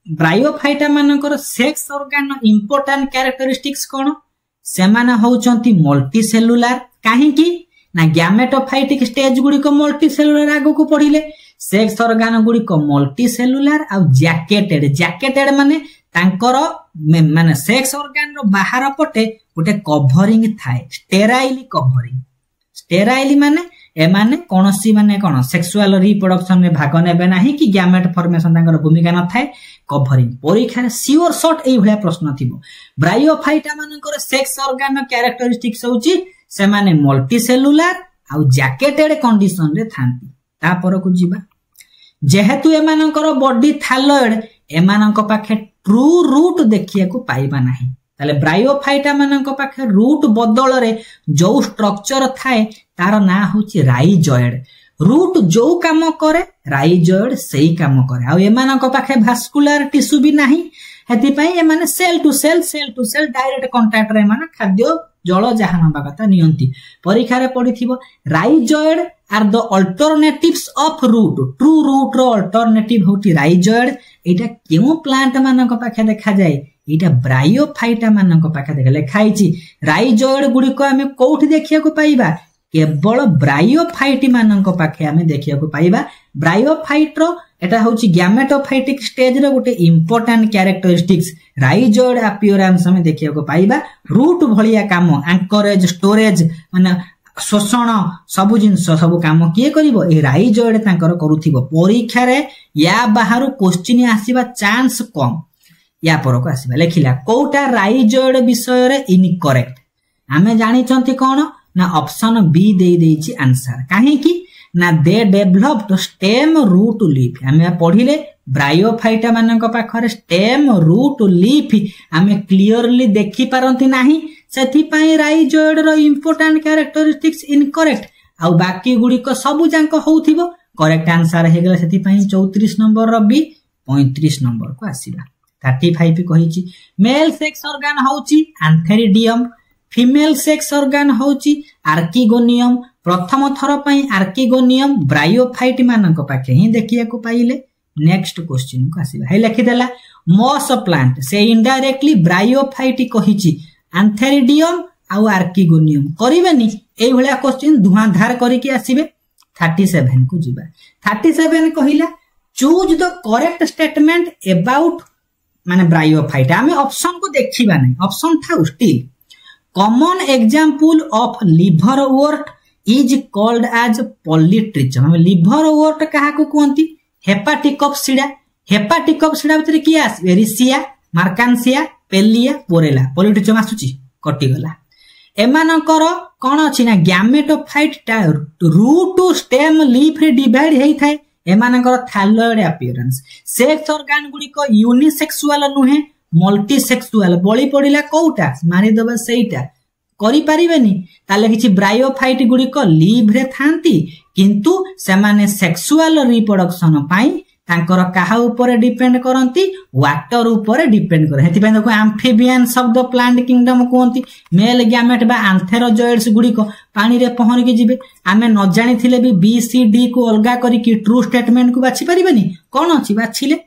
ब्रायोफाइटा मानकर सेक्स ऑर्गन इंपोर्टेंट कैरेक्टरिस्टिक्स कोन सेमाना होउचंती मल्टी सेलुलर काहे कि ना गैमेटोफाइटिक स्टेज गुडी को मल्टी सेलुलर आगो को पढिले सेक्स ऑर्गन गुडी को मल्टी सेलुलर आ जैकेटेड माने तांकर माने सेक्स ऑर्गन रो बाहर पटे गोटे कवरिंग थाए स्टेराइली माने ए माने कोनोसी माने कोन सेक्सुअल रिप्रोडक्शन में भाग नेबे नाही कि गैमेट फॉर्मेशन तांकर भूमिका न थाए कवरिंग परीक्षा रे सियोर शॉर्ट एई भलिया प्रश्न थिबो ब्रायोफाइटा मानकर सेक्स ऑर्गन कैरेक्टरिस्टिक्स होची से माने मल्टी सेलुलर आ जैकेटेड कंडीशन रे थांती ता पर को जीवा जेहेतु ए मानकर बॉडी थालॉइड ए मानक पाखे ट्रू रूट देखिया को पाइबा नाही ताले ब्रायोफाइटा मानक पाखे रूट बदल रे जो स्ट्रक्चर थाए तार ना होची राइजॉइड रूट जो काम करे राइजॉइड सही काम करे आ ए मानक पाखे भास्कुलर टिश्यू भी नाही हेति पई ए माने cell to cell direct contact रे माने खाद्य जल जहा नबा कथा नियंती परीक्षा रे पडिथिबो rhizoid are the alternatives of root true root रो अल्टरनेटिव होती राइजॉइड एटा केउ प्लांट मानक पाखे देखा जाय एटा ब्रायोफाइटा मानक पाखे देख लेखाइची राइजॉइड गुडी को हमें कोठी देखिया को पाइबा केवल ब्रायोफाइट मानक पाखे हमें देखिया को पाइबा ब्रायोफाइट रो एटा होची गैमेटोफाइटिक स्टेज रो गोटे इंपोर्टेंट कैरेक्टरिस्टिक्स राइजॉइड अपीयरेंस में देखिया को पाइबा रूट भलिया काम एंकरेज स्टोरेज माने शोषण सब जिंस सब काम किए करिवो ए राइजॉइड तांकर करूथिबो परीक्षा रे या बाहरु क्वेश्चन आसीबा चांस कम या पर को आसीबा लेखिला कोटा राइजॉइड विषय रे इनकरेक्ट हमें जानि चंती कोन ना ऑप्शन बी दे देछि आंसर काहे कि ना दे डेभलप्ड स्टेम रूट लीफ आमे पढ़िले ब्रायोफाइटा मानक पाखरे स्टेम रूट लीफ आमे क्लियरली देखि पारंती नाही सेथि पई राइजोइड रो इंपोर्टेंट कैरेक्टरिस्टिक्स इनकरेक्ट आ बाकी गुडी को सब जांक होउथिबो करेक्ट आंसर हे गेला सेथि पई 34 नंबर रो बी 35 नंबर को आसीबा 35 कहिछि मेल सेक्स ऑर्गन होउची एंथेरिडियम फीमेल सेक्स ऑर्गन होउची आर्किगोनियम प्रथम थर पई आर्किगोनियम ब्रायोफाइट मानक पाखे ही देखिया को पाइले नेक्स्ट क्वेश्चन को आसीबा हे लिखि देला मॉस प्लांट से इनडायरेक्टली ब्रायोफाइट कहिछि एंथेरिडियम आउ आर्किगोनियम करिवेनी एई भलिया क्वेश्चन धुआंधार करिकि आसीबे 37 को जिबा 37 कहिला choose the correct statement about माने ब्रायोफाइट आमे ऑप्शन को देखिबा नै ऑप्शन था still common example of liverwort is called as Polytrichum हम लिवरवॉर्ट कहा को कोंती हेपाटिकोप्सिडा भितर की आसी एरिसिया मार्कांसिया पेलिया पोरेला पॉलीट्रिचम आसुची कटि गला एमानकर कोन अछि ना gametophyte root to stem leaf रे डिवाइड हेई थाए एमानकर थाइलॉइड अपीयरेंस सेक्स ऑर्गन गुडी को यूनिसेक्सुअल नुहे मल्टीसेक्सुअल बळी पडिला कोउटा मारि दबा सेइटा करि परिबेनी ताले किछि ब्रायोफाइट गुडी को लीव रे थांती किंतु सेमाने सेक्सुअल रिप्रोडक्शन पाई तांकर काहा ऊपर डिपेंड करंती वाटर ऊपर डिपेंड कर हेति पय देखो एम्फिबियन शब्द प्लांट किंगडम कोंती मेल गैमेट बा एंथेरोजॉइड्स गुडी को पानी रे पहर के जिवे आमे न जानि थिले भी बी सी डी को अलगा करी कि ट्रू स्टेटमेंट को बाछि परिबेनी कोन अछि बाछिले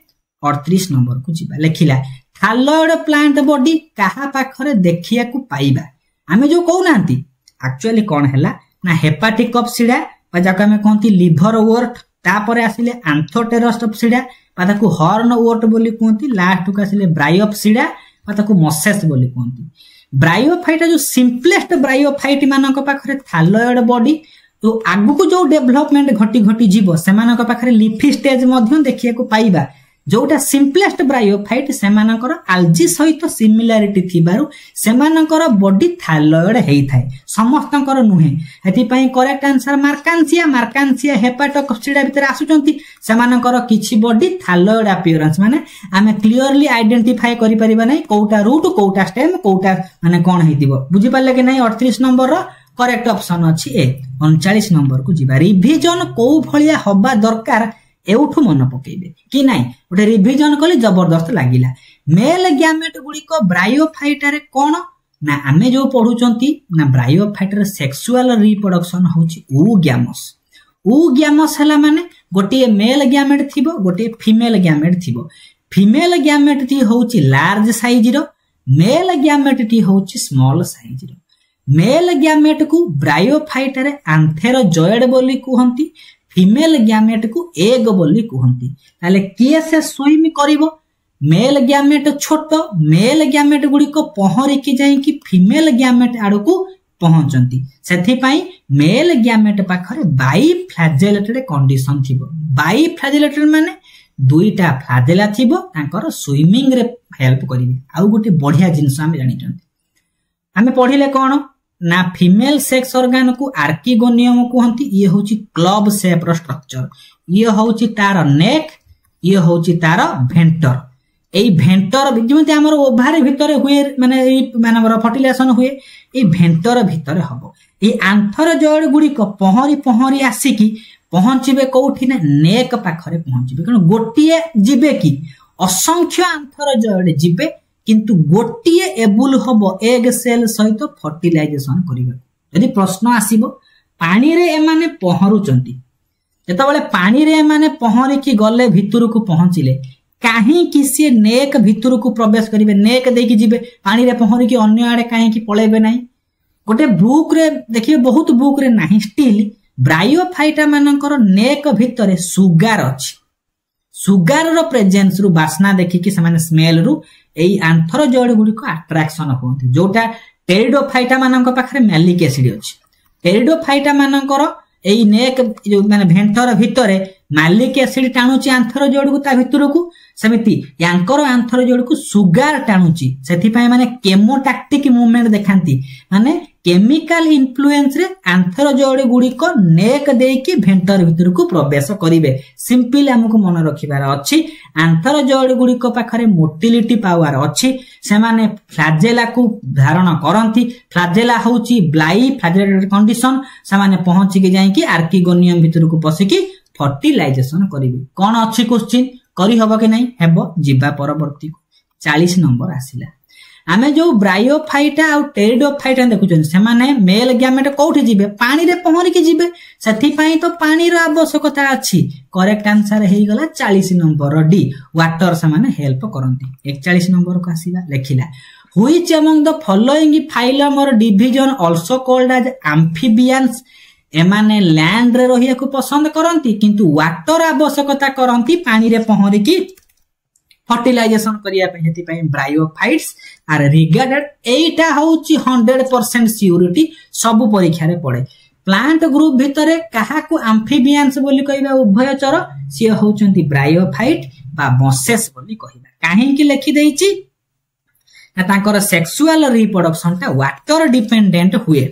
38 नंबर को जिबा लेखिला थाइलॉइड प्लांट बॉडी काहा पाखरे देखिया को पाइबा आमे जो कहू नांती एक्चुअली कोन हैला ना हेपाटिकोप्सिडा बा जाका हमें कहंती लिवरवॉर्ट तापरे आसिले एंथोटेरोस्टोप्सिडा बा ताकू हॉर्नवॉर्ट बोली कहंती लास्ट को आसिले ब्रायोप्सिडा बा ताकू मसेस बोली कहंती ब्रायोफाइट जो सिंपलेस्ट ब्रायोफाइट मानक पाखरे थाइलॉइड बॉडी तो आगु को जो डेवलपमेंट घटी घटी जीवो सेमानक पाखरे लीफी स्टेज मध्यम देखिया को पाइबा जोटा सिंपलेस्ट ब्रायोफाइट सेमानकर आल्जी सहित सिमिलारिटी थिबारु सेमानकर बॉडी थाइलॉइड हेई थाए समस्तनकर नुहे हेति पई करेक्ट आंसर मार्कांसिया हेपाटोकोप्सिडा भीतर आसुचंती सेमानकर किछि बॉडी थाइलॉइड अपीयरेंस माने आमे क्लियरली आइडेंटिफाई करि परिबा नै कोउटा रूट कोउटा स्टेम कोउटा माने कोन हेतिबो बुझि पाले कि नै 38 नंबर रो करेक्ट ऑप्शन अछि ए 39 नंबर को जिबा रिवीजन को भलिया हबा दरकार एउठु मन पकेबे कि नाही ओटे रिवीजन कले जबरदस्त लागिला मेल गैमेट गुडी को ब्रायोफाइट रे कोन ना आमे जो पढुचंती ना ब्रायोफाइट रे सेक्सुअल रिप्रोडक्शन होची गैमस हला माने गोटे मेल गैमेट थिबो गोटे फीमेल गैमेट थिबो फीमेल गैमेट टी होची लार्ज साइज रो मेल गैमेट टी होची स्मॉल साइज रो मेल गैमेट को ब्रायोफाइट रे एंथेरोजॉइड बोली कहंती फीमेल गैमेट को एग बोली कहंती ताले किए से स्विम करिवो मेल गैमेट छोट मेल गैमेट गुडी को पहरी कि जाई कि फीमेल गैमेट आडो को पहुंचंती सेथि पई मेल गैमेट पाखरे बाई फ्लैजेलेटेड कंडीशन थिबो बाई फ्लैजेलेटेड माने दुईटा फ्लैजेला थिबो तांकर स्विमिंग रे हेल्प करिवे आ गोटे बढ़िया जिंस हम जानि चंती हमें पढिले कोन ना फीमेल सेक्स ऑर्गन को आर्किगोनियम कहंती ये होची क्लब शेप रो स्ट्रक्चर ये होची तार नेक ये होची तार भेंटर एई भेंटर जेमति हमर ओभार भितरे हुए माने एई मानवर फर्टिलाइजेशन हुए एई भेंटर भितरे हबो एई एंथरोजॉइड गुडी को पहरी आसी की पहुंचबे कोठी ना नेक पाखरे पहुंचबे कारण गोटिए जिबे की असंख्य एंथरोजॉइड जिबे किंतु गोटिए एबुल हबो एग सेल सहित फर्टिलाइजेशन करिबा यदि प्रश्न आसीबो पानी रे एमाने पहरुचंती जेतबेले पानी रे एमाने पहरी की गले भितरु को पहुंचिले काहे कि से नेक भितरु को प्रवेश करिवे नेक देकी जिबे पानी रे पहरी की अन्य आडे काहे कि पळेबे नाही गोटे बुक रे देखिए बहुत बुक रे नाही स्टिल ब्रायोफाइटा मानकर नेक भितरे सुगार अछि सुगार रो प्रेजेंस रु बासना देखि कि समान स्मेल रु एई एंथरोजॉइड गुडी को अट्रैक्शन होंती जोटा टेरिडोफाइटा मानक पाखरे मैलिक एसिड अछि टेरिडोफाइटा मानकर एई नेक जो माने भेंटर भितरे मालिक एसिड टाणुची आंथरोजोइड को ता भितर को सेमिति यांकर आंथरोजोइड को सुगार टाणुची सेथिपाई माने केमोटैक्टिक मूवमेंट देखांती माने केमिकल इन्फ्लुएंस रे आंथरोजोइड गुडी को नेक देकी भेंटर भितर को प्रवेश करिवे सिंपल हमको मन रखिबार अछि आंथरोजोइड गुडी को पाखरे मोटिलिटी पावर अछि से माने फ्लैजेला को धारण करंती फ्लैजेला होची ब्लाई फ्लैजेलेटेड कंडीशन से माने पहुंची के जाई कि आर्किगोनियम भितर को पसी की फर्टिलाइजेशन करिवे कोन अछि क्वेश्चन करी हबो कि नहीं हेबो जिबा परवर्ती 40 नंबर आसिला आमे जो ब्रायोफाइटा और टेरिडोफाइटा देखुछन से माने मेल गैमेट कोठी जिबे पानी रे पहरी के जिबे सेथि पई तो पानी रो आवश्यकता अछि करेक्ट आंसर हेई गला 40 नंबर डी वाटर से माने हेल्प करंती 41 नंबर को आसीला लेखिला which among the following phylum or division also called as amphibians एमाने लैंड रे रहिया को पसंद करंती किंतु वाटर आवश्यकता करंती पानी रे पहरी की फर्टिलाइजेशन करिया पे हेति पई ब्रायोफाइट्स आर रिगार्डेड एटा होची 100% सियोरिटी सब परीक्षा रे पड़े प्लांट ग्रुप भितरे काहा को एम्फिबियंस बोली कहबा उभयचर से होचंती ब्रायोफाइट बा मसेस बोली कहबा काहे कि लिखि देइची ना तांकर सेक्सुअल रिप्रोडक्शन ता वाटर डिपेंडेंट हुए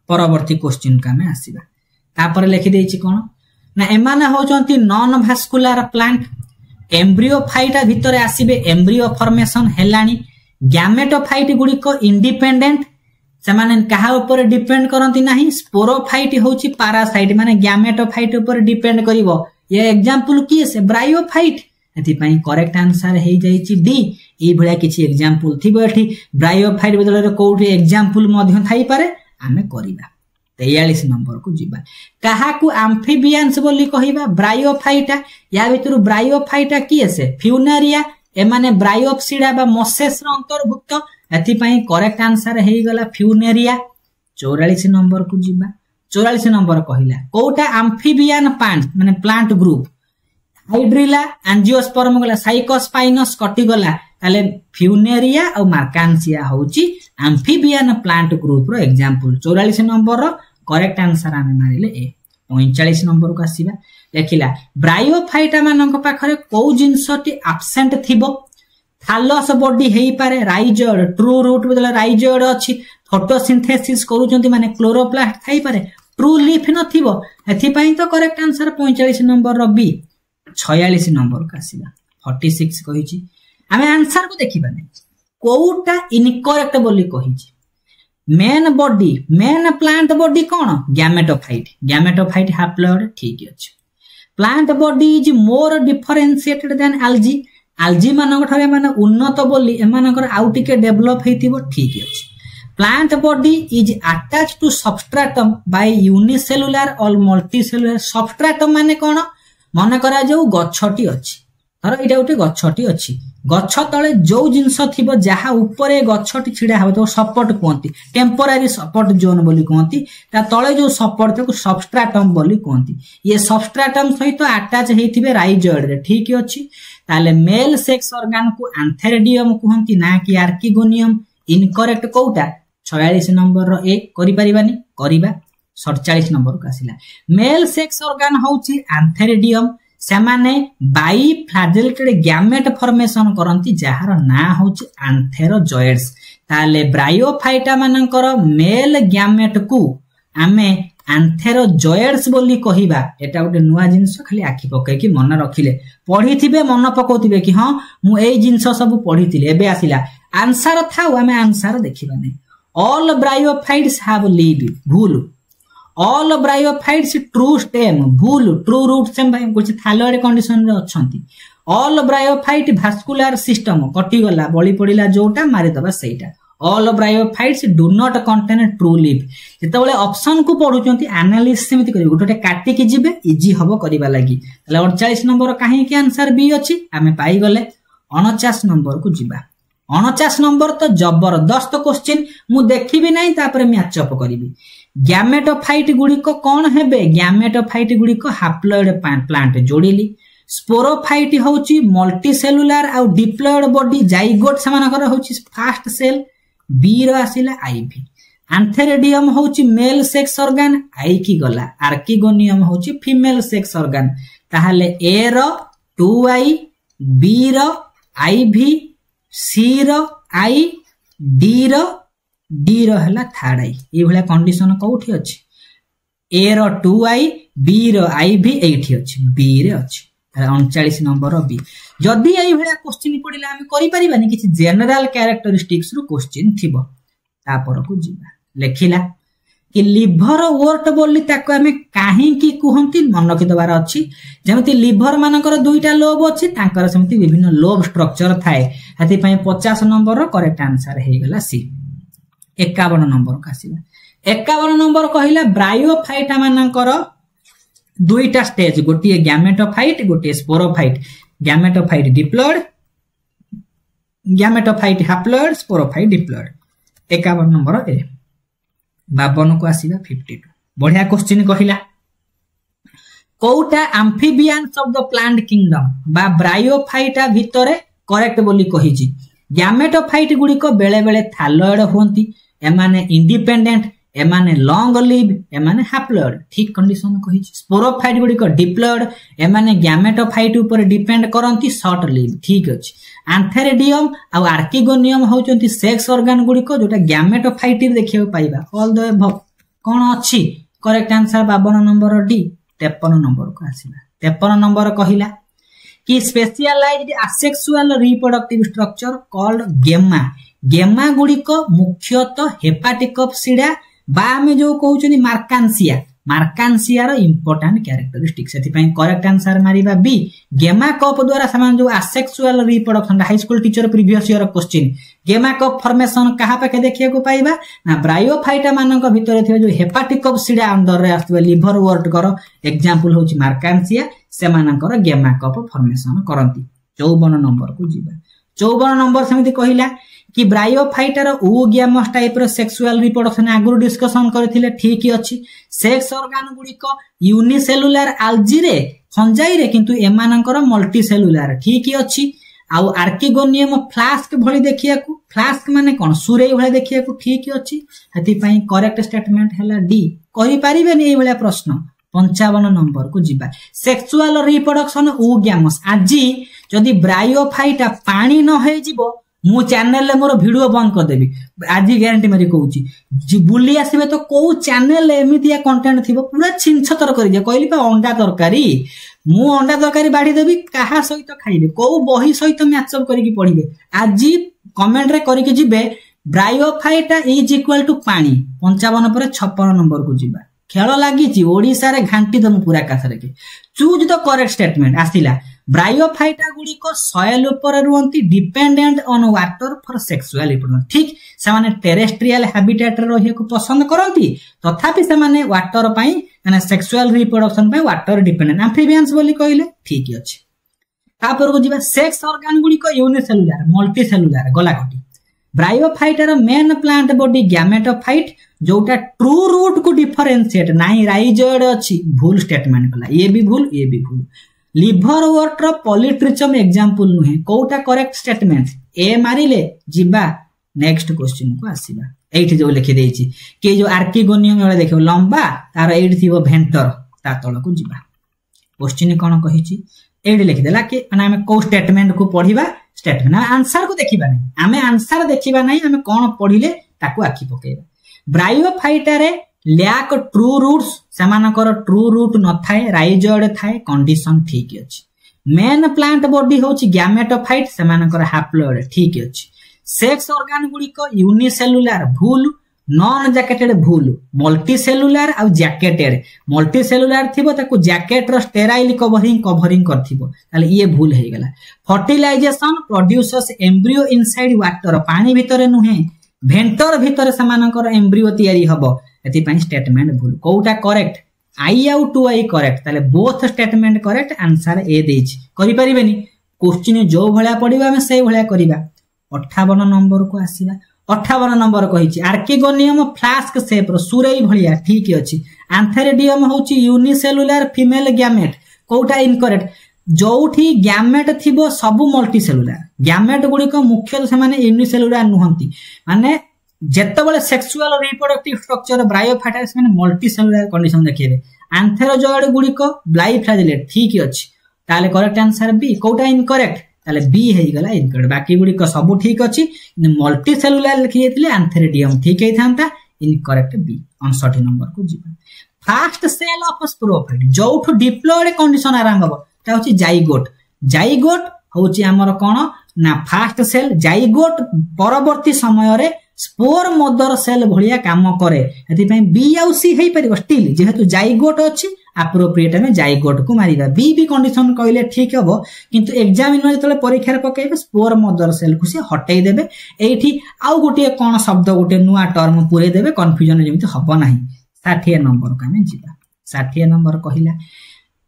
परवर्ती क्वेश्चन का में आसीबा तापर लिखि देइची कोन ना एमाने होचंती नॉन भास्कुलर प्लांट एम्ब्रियोफाइटा भितरे आसीबे एम्ब्रियो फॉर्मेशन हेलानी गैमेटोफाइट गुडी को इंडिपेंडेंट से माने कहा ऊपर डिपेंड करंती नाही स्पोरोफाइट होची पैरासाइट माने गैमेटोफाइट ऊपर डिपेंड करिवो ये एग्जांपल की से ब्रायोफाइट एथि पई करेक्ट आंसर हे जाईची डी ई भलिया किछि एग्जांपल थिबो एठी ब्रायोफाइट बदले कोठी एग्जांपल मध्य थाई पारे आमे करिबा 43 नंबर को जीवा कहा को एम्फिबियंस बोली कहिबा ब्रायोफाइटा या भितरु ब्रायोफाइटा की से फ्यूनेरिया ए माने ब्रायोप्सिडा बा मसेस रो अंतर्भुक्त एथि पई करेक्ट आंसर हेई गला फ्यूनेरिया 44 नंबर को जीवा 44 नंबर कहिला कोटा एम्फिबियन प्लांट माने प्लांट ग्रुप हाइड्रिला एंजियोस्पर्म गला साइकोस्पाइनस कटि गला ताले फ्यूनेरिया और मार्कांसिया होची एम्फिबियन प्लांट ग्रुप रो एग्जांपल 44 नंबर रो करेक्ट आंसर आमे मारिले ए 45 नंबर को आसीबा लेखिला ब्रायोफाइटा मानक पाखरे को जिंसटी एब्सेंट थिबो थालस बॉडी हेई पारे राइजोइड ट्रू रूट बदला राइजोइड अछि फोटोसिंथेसिस करूचंती माने क्लोरोप्लास्ट थाई पारे ट्रू लीफ न थिबो एथि पई तो करेक्ट आंसर 45 नंबर रो बी 46 नंबर को आसीबा 46 कहिची आमे आंसर को देखिबा नै कोउटा इनकरेक्ट बोली कहिची main body main plant body कोन गैमेटोफाइट हैप्लॉइड ठीक अछि plant body is more differentiated than algae मानक ठरे माने उन्नत बोली एमानकर आउ टिके डेवलप हेतिबो ठीक अछि plant body is attached to substratum by unicellular और मल्टीसेलुलर सबस्ट्रेटम माने कोन मन करा जो गछटी अछि धर इटा उटे गछटी अछि गछ तळे जो जिंस थिबो जहा ऊपर गछटी छिडा हो तो सपोर्ट कहंती टेम्पररी सपोर्ट जोन बोली कहंती ता तळे जो सपोर्ट ताको सबस्ट्रेटम बोली कहंती ये सबस्ट्रेटम सहित अटैच हेथिबे राइजोइड रे ठीक अछि ताले मेल सेक्स ऑर्गन को एंथेरिडियम कहंती ना कि आर्किगोनियम इनकरेक्ट कोउटा 46 नंबर रो ए करि परिबानी करिबा 47 नंबर को आसिला मेल सेक्स ऑर्गन होची एंथेरिडियम सेमाने बाई फ्लैजेलेटेड गैमेट फॉर्मेशन करंती जहार ना होची एंथेरोजोइड्स ताले ब्रायोफाइटा मानकर मेल गैमेट को आमे एंथेरोजोइड्स बोली कहिबा एटा गोटे नुवा जिंस खाली आखि पकै कि मन रखिले पढिथिबे मन पकोथिबे कि हां मु एई जिंस सब पढिथिले एबे आसिला आंसर थाउ आमे आंसर देखिबा नै ऑल ब्रायोफाइट्स हैव लीड भूल ऑल ब्रायोफाइट्स ट्रू स्टेम भूल ट्रू रूट स्टेम कुछ थाइलॉइड कंडीशन रे अछंती ऑल ब्रायोफाइट भास्कुलर सिस्टम कटि गला बळी पडिला जोटा मारि दबा सेटा all bryophytes do not contain true leaf जेतेबेले ऑप्शन को पढुचंती एनालिसिस समिति करियो गोटे काटी के जिबे इजी हबो करिबा लागि तले 48 नंबर काहे कि आंसर बी अछि आमे पाई गले 49 नंबर को जिबा 49 नंबर तो जबरदस्त क्वेश्चन मु देखिबी नै तापर मैच अप करिवि गैमेटोफाइट गुडी को कोन हेबे गैमेटोफाइट गुडी को हैप्लॉइड प्लांट जोडिली स्पोरोफाइट होची मल्टीसेलुलर आ डिप्लॉइड बॉडी जाइगोट समानकर होची फास्ट सेल बी रो आसिला आईवी आंथेरिडियम होची मेल सेक्स ऑर्गन आई की गला आर्किगोनियम होची फीमेल सेक्स ऑर्गन ताहले ए रो 2i बी रो IV सी रो I डी रो हला थर्ड आई ये भला कंडीशन कोठी अछि ए रो 2i बी रो IV एठी अछि बी रे अछि 39 नंबर बी जदि एई भला क्वेश्चन पडिला हम करि परिबानी किछि जनरल कैरेक्टरिस्टिक्स रु क्वेश्चन थिबो तापर को जिबा लेखिला कि लिभर वर्ट बोली ताको हमें काहे की कहंती मन रखि दबार अछि जेमति लिभर मानकर दुईटा लोब अछि तांकर सेमति विभिन्न लोब स्ट्रक्चर थाए हाथि पई 50 नंबर रो करेक्ट आंसर हे गेला सी 51 नंबर कासिला 51 नंबर कहिला ब्रायोफाइटा मानकर दुईटा स्टेज गोटे गैमेटोफाइट गोटे sporophyte gametophyte diploid gametophyte haploid sporophyte diploid 51 number ए 52 को आसीबा 52 बढ़िया क्वेश्चन कहिला कोउटा amphibians of the plant kingdom बा ब्रायोफाइटा भितरे करेक्ट बोली कहिजी गैमेटोफाइट गुडी को बेले बेले थालॉयड होंती एमाने इंडिपेंडेंट एमाने लॉन्ग लिव एमाने हैप्लॉयड ठीक कंडीशन कहिजी स्पोरोफाइट गुडी को डिप्लॉयड एमाने गैमेटोफाइट ऊपर डिपेंड करंती शॉर्ट लिव ठीक अछि आंथेरिडियम आ आर्किगोनियम होचंती सेक्स ऑर्गन गुडी को जोटा गैमेटोफाइट देखियो पाइबा ऑल द एबव कोन अछि correct answer 52 number D 53 number को आसीला 53 नंबर कहिला कि specialized asexual reproductive structure called gemma gemma गुडी को मुख्यतः हेपाटिकोप्सिडा बा में जो कहउचनी मार्कांसिया रो इंपोर्टेंट कैरेक्टरिस्टिक सेति पई करेक्ट आंसर मारिबा बी गेमा कप द्वारा समान जो asexual reproduction high school teacher previous year question गेमा कप फॉर्मेशन कहा पाके देखिया को पाइबा ना ब्रायोफाइटा मानक भितरे थिबा जो हेपाटिकोप्सिडा अंडर रे आस्तबा लिवर वर्ट करो एग्जांपल होची मार्कांसिया से मानकर गेमा कप फॉर्मेशन करंती 54 नंबर को जीवा 54 नंबर समिति कहिला कि ब्रायोफाइटा रो ओगैमस टाइप रो सेक्सुअल रिप्रोडक्शन आगुर डिस्कशन करथिले ठीक अछि सेक्स ऑर्गन गुडी को यूनिसेलुलर आल्जी रे फंजाई रे किंतु एमानकर मल्टी सेलुलर ठीक अछि आ आर्किगोनियम फ्लास्क भली देखिया को फ्लास्क माने कोन सुरेई भली देखिया को ठीक अछि हति पई करेक्ट स्टेटमेंट हैला डी कहि परिबे नै ए भलिया प्रश्न 55 नंबर को जीवा सेक्सुअल रिप्रोडक्शन ओगैमस आजी जदी ब्रायोफाइटा पानी न हे जीवो मु चैनल ले मोर वीडियो बंद कर देबी आज गारंटी मारी कहूची जी बुली आसीबे तो को चैनल एमितिया कंटेंट थिबो पूरा छिनछतर करि जे कहली पा अंडा तरकारी मु अंडा तरकारी बाडी देबी काहा सहित खाइबे को बही सहित मैच अप करिकि पढिबे आज कमेंट रे करिकि जिबे ब्रायोफाइटा इज इक्वल टू पानी 55 पर 56 नंबर को जिबा खेल लागी ओडिसा रे घांटी दम पूरा काथरे के चूज द करेक्ट स्टेटमेंट आसिला ब्रायोफाइटा गुडी को सॉइल ऊपर रुहंती dependent on water for sexual reproduction ठीक से माने टेरेस्ट्रियल हैबिटेट रे रहिया को पसंद करंती तथापि से माने वाटर पई माने सेक्सुअल रिप्रोडक्शन पई वाटर डिपेंडेंट एम्फिबियंस बोली कहले ठीक अछि तापर को जिबा सेक्स ऑर्गन गुडी को यूनिसेलुलर मल्टी सेलुलर गलागटी ब्रायोफाइटा रो मेन प्लांट बॉडी गैमेटोफाइट जोटा ट्रू रूट को डिफरेंशिएट नाही राइजोइड अछि भूल स्टेटमेंट कला ये भी भूल लिवर वर्ट रो पॉलीट्रिचम एग्जांपल नुहे कोटा करेक्ट स्टेटमेंट ए मारिले जिबा नेक्स्ट क्वेश्चन को आसीबा एठी जो लिखि देछि कि जो आर्किगोनियम वाला देखो लंबा तार एठी थिबो भेंटर ता तळ को जिबा क्वेश्चन कोन कहिछि एठी लिखि देला कि माने हम को स्टेटमेंट को पढिबा स्टेटमेंट आंसर को देखिबा नै हमें आंसर देखिबा नै हमें कोन पढिले ताको आखि पकेबा ब्रायोफाइटा रे लैक ट्रू रूट्स समानकर ट्रू रूट न थाए राइजोइड थाए कंडीशन ठीक अछि मेन प्लांट बॉडी होची गैमेटोफाइट समानकर हैप्लॉयड ठीक अछि सेक्स ऑर्गन गुडी को यूनिसेलुलर भूल नॉन जैकेटेड भूल मल्टी सेलुलर आ जैकेटेड मल्टी सेलुलर थिबो ताको जैकेट रो स्टेराइल कवरिंग करथिबो ताले ये भूल हे गेला fertilisation produces embryo inside water पानी भितरे नुहे भेंटर भितरे समानकर एम्ब्रियो तयारी हबो एति पई स्टेटमेंट भूल कोटा करेक्ट आई आउ 2i करेक्ट ताले बोथ स्टेटमेंट करेक्ट आंसर ए देछि करि परिबेनी क्वेश्चन जो भलिया पडिबा हम सेही भलिया करिबा 58 नंबर को आसीबा 58 नंबर कहिछि आर्किगोनियम फ्लास्क शेप रो सुरेई भलिया ठीक अछि आंथेरिडियम होछि यूनिसेलुलर फीमेल गैमेट कोटा इनकरेक्ट जोठी गैमेट थिबो सब मल्टी सेलुलर गैमेट गुडी को मुख्य से माने यूनिसेलुलर नुहंती माने जेतेबेले सेक्सुअल रिप्रोडक्टिव स्ट्रक्चर ब्रायोफाइटा से मल्टी सेलुलर कंडीशन देखिए एंथेरोजॉइड गुड़िक ब्लाइफ्लाजेलेट ठीक अच्छी ताले करेक्ट आंसर बी कोटा इनकरेक्ट ताले बी हे गला इनकरेक्ट बाकी गुड़िक सब ठीक अच्छी मल्टी सेलुलर लिखि जाइतिले एंथेरिडियम ठीक है थांता इनकरेक्ट बी 59 नंबर को जीवा फास्ट सेल ऑफ स्पोरोफाइट जोठु डिप्लॉयड कंडीशन आरंभ हो ता होची जाइगोट होची हमर कोन ना फास्ट सेल जाइगोट परवर्ती समय रे स्पोर मदर सेल भलिया काम करे एथि पई बी आउ सी हेई परिबो स्टिल जेहेतु जाइगोट अछि एप्रोप्रिएट में जाइगोट को मारिबा बी कंडीशन कहले ठीक हबो किंतु एग्जामिनर जतले परीक्षा रे पकेबे स्पोर मदर सेल को से हटेई देबे एठी आउ गोटे कोन शब्द गोटे नुआ टर्म पुरे देबे कंफ्यूजन जेमिति हबो नाही 60 नंबर का में जीवा 60 नंबर कहिला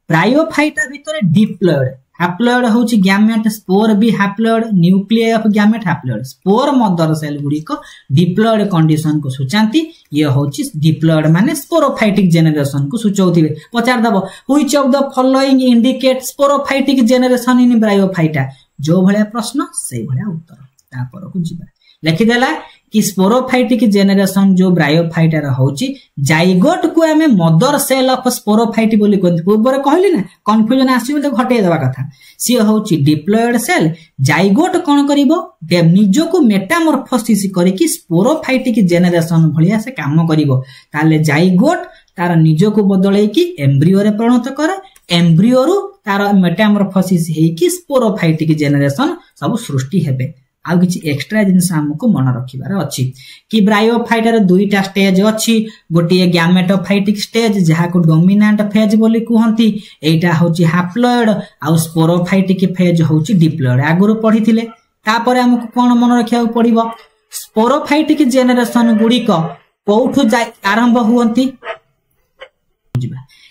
ब्रायोफाइटा भितरे डिप्लॉयड हैप्लॉयड होची गैमेट स्पोर भी haploid nucleus of gamete haploid spore mother cell गुडी को डिप्लॉयड कंडीशन को सूचांती ये होची डिप्लॉयड माने स्पोरोफाइटिक जेनरेशन को सूचौथिबे पचार दबो which of the following indicate sporophytic generation in bryophyta जो भलिया प्रश्न से भलिया उत्तर तापर को जीवा लिखि देला कि स्पोरोफाइटिक जेनरेशन जो ब्रायोफाइटा रा होची जाइगोट को हमें मदर सेल ऑफ स्पोरोफाइट बोली कोन पूर्व कहली ना कंफ्यूजन आसी तो हटे देबा कथा सी होची डिप्लॉयड सेल जाइगोट कोन करिवो निजो को मेटामॉर्फोसिस करिकि स्पोरोफाइटिक जेनरेशन भलिया से काम करिवो ताले जाइगोट तार निजो को बदलै कि एम्ब्रियो रे परिणत करे एम्ब्रियो रु तार मेटामॉर्फोसिस हेई कि स्पोरोफाइटिक जेनरेशन सब सृष्टि हेबे आउ किछि एक्स्ट्रा जिंस हमको मन रखिबार अछि कि ब्रायोफाइटा रे दुईटा स्टेज अछि गोटिए गैमेटोफाइटिक स्टेज जहा को डोमिनेंट फेज बोली कहंती एटा होछि हैप्लॉयड आउ स्पोरोफाइटिक फेज होछि डिप्लॉयड आगुरो पढिथिले तापर हमको कोन मन रखिया पड़िबो स्पोरोफाइटिक जेनरेशन गुडी को कोठु आरंभ हुअंती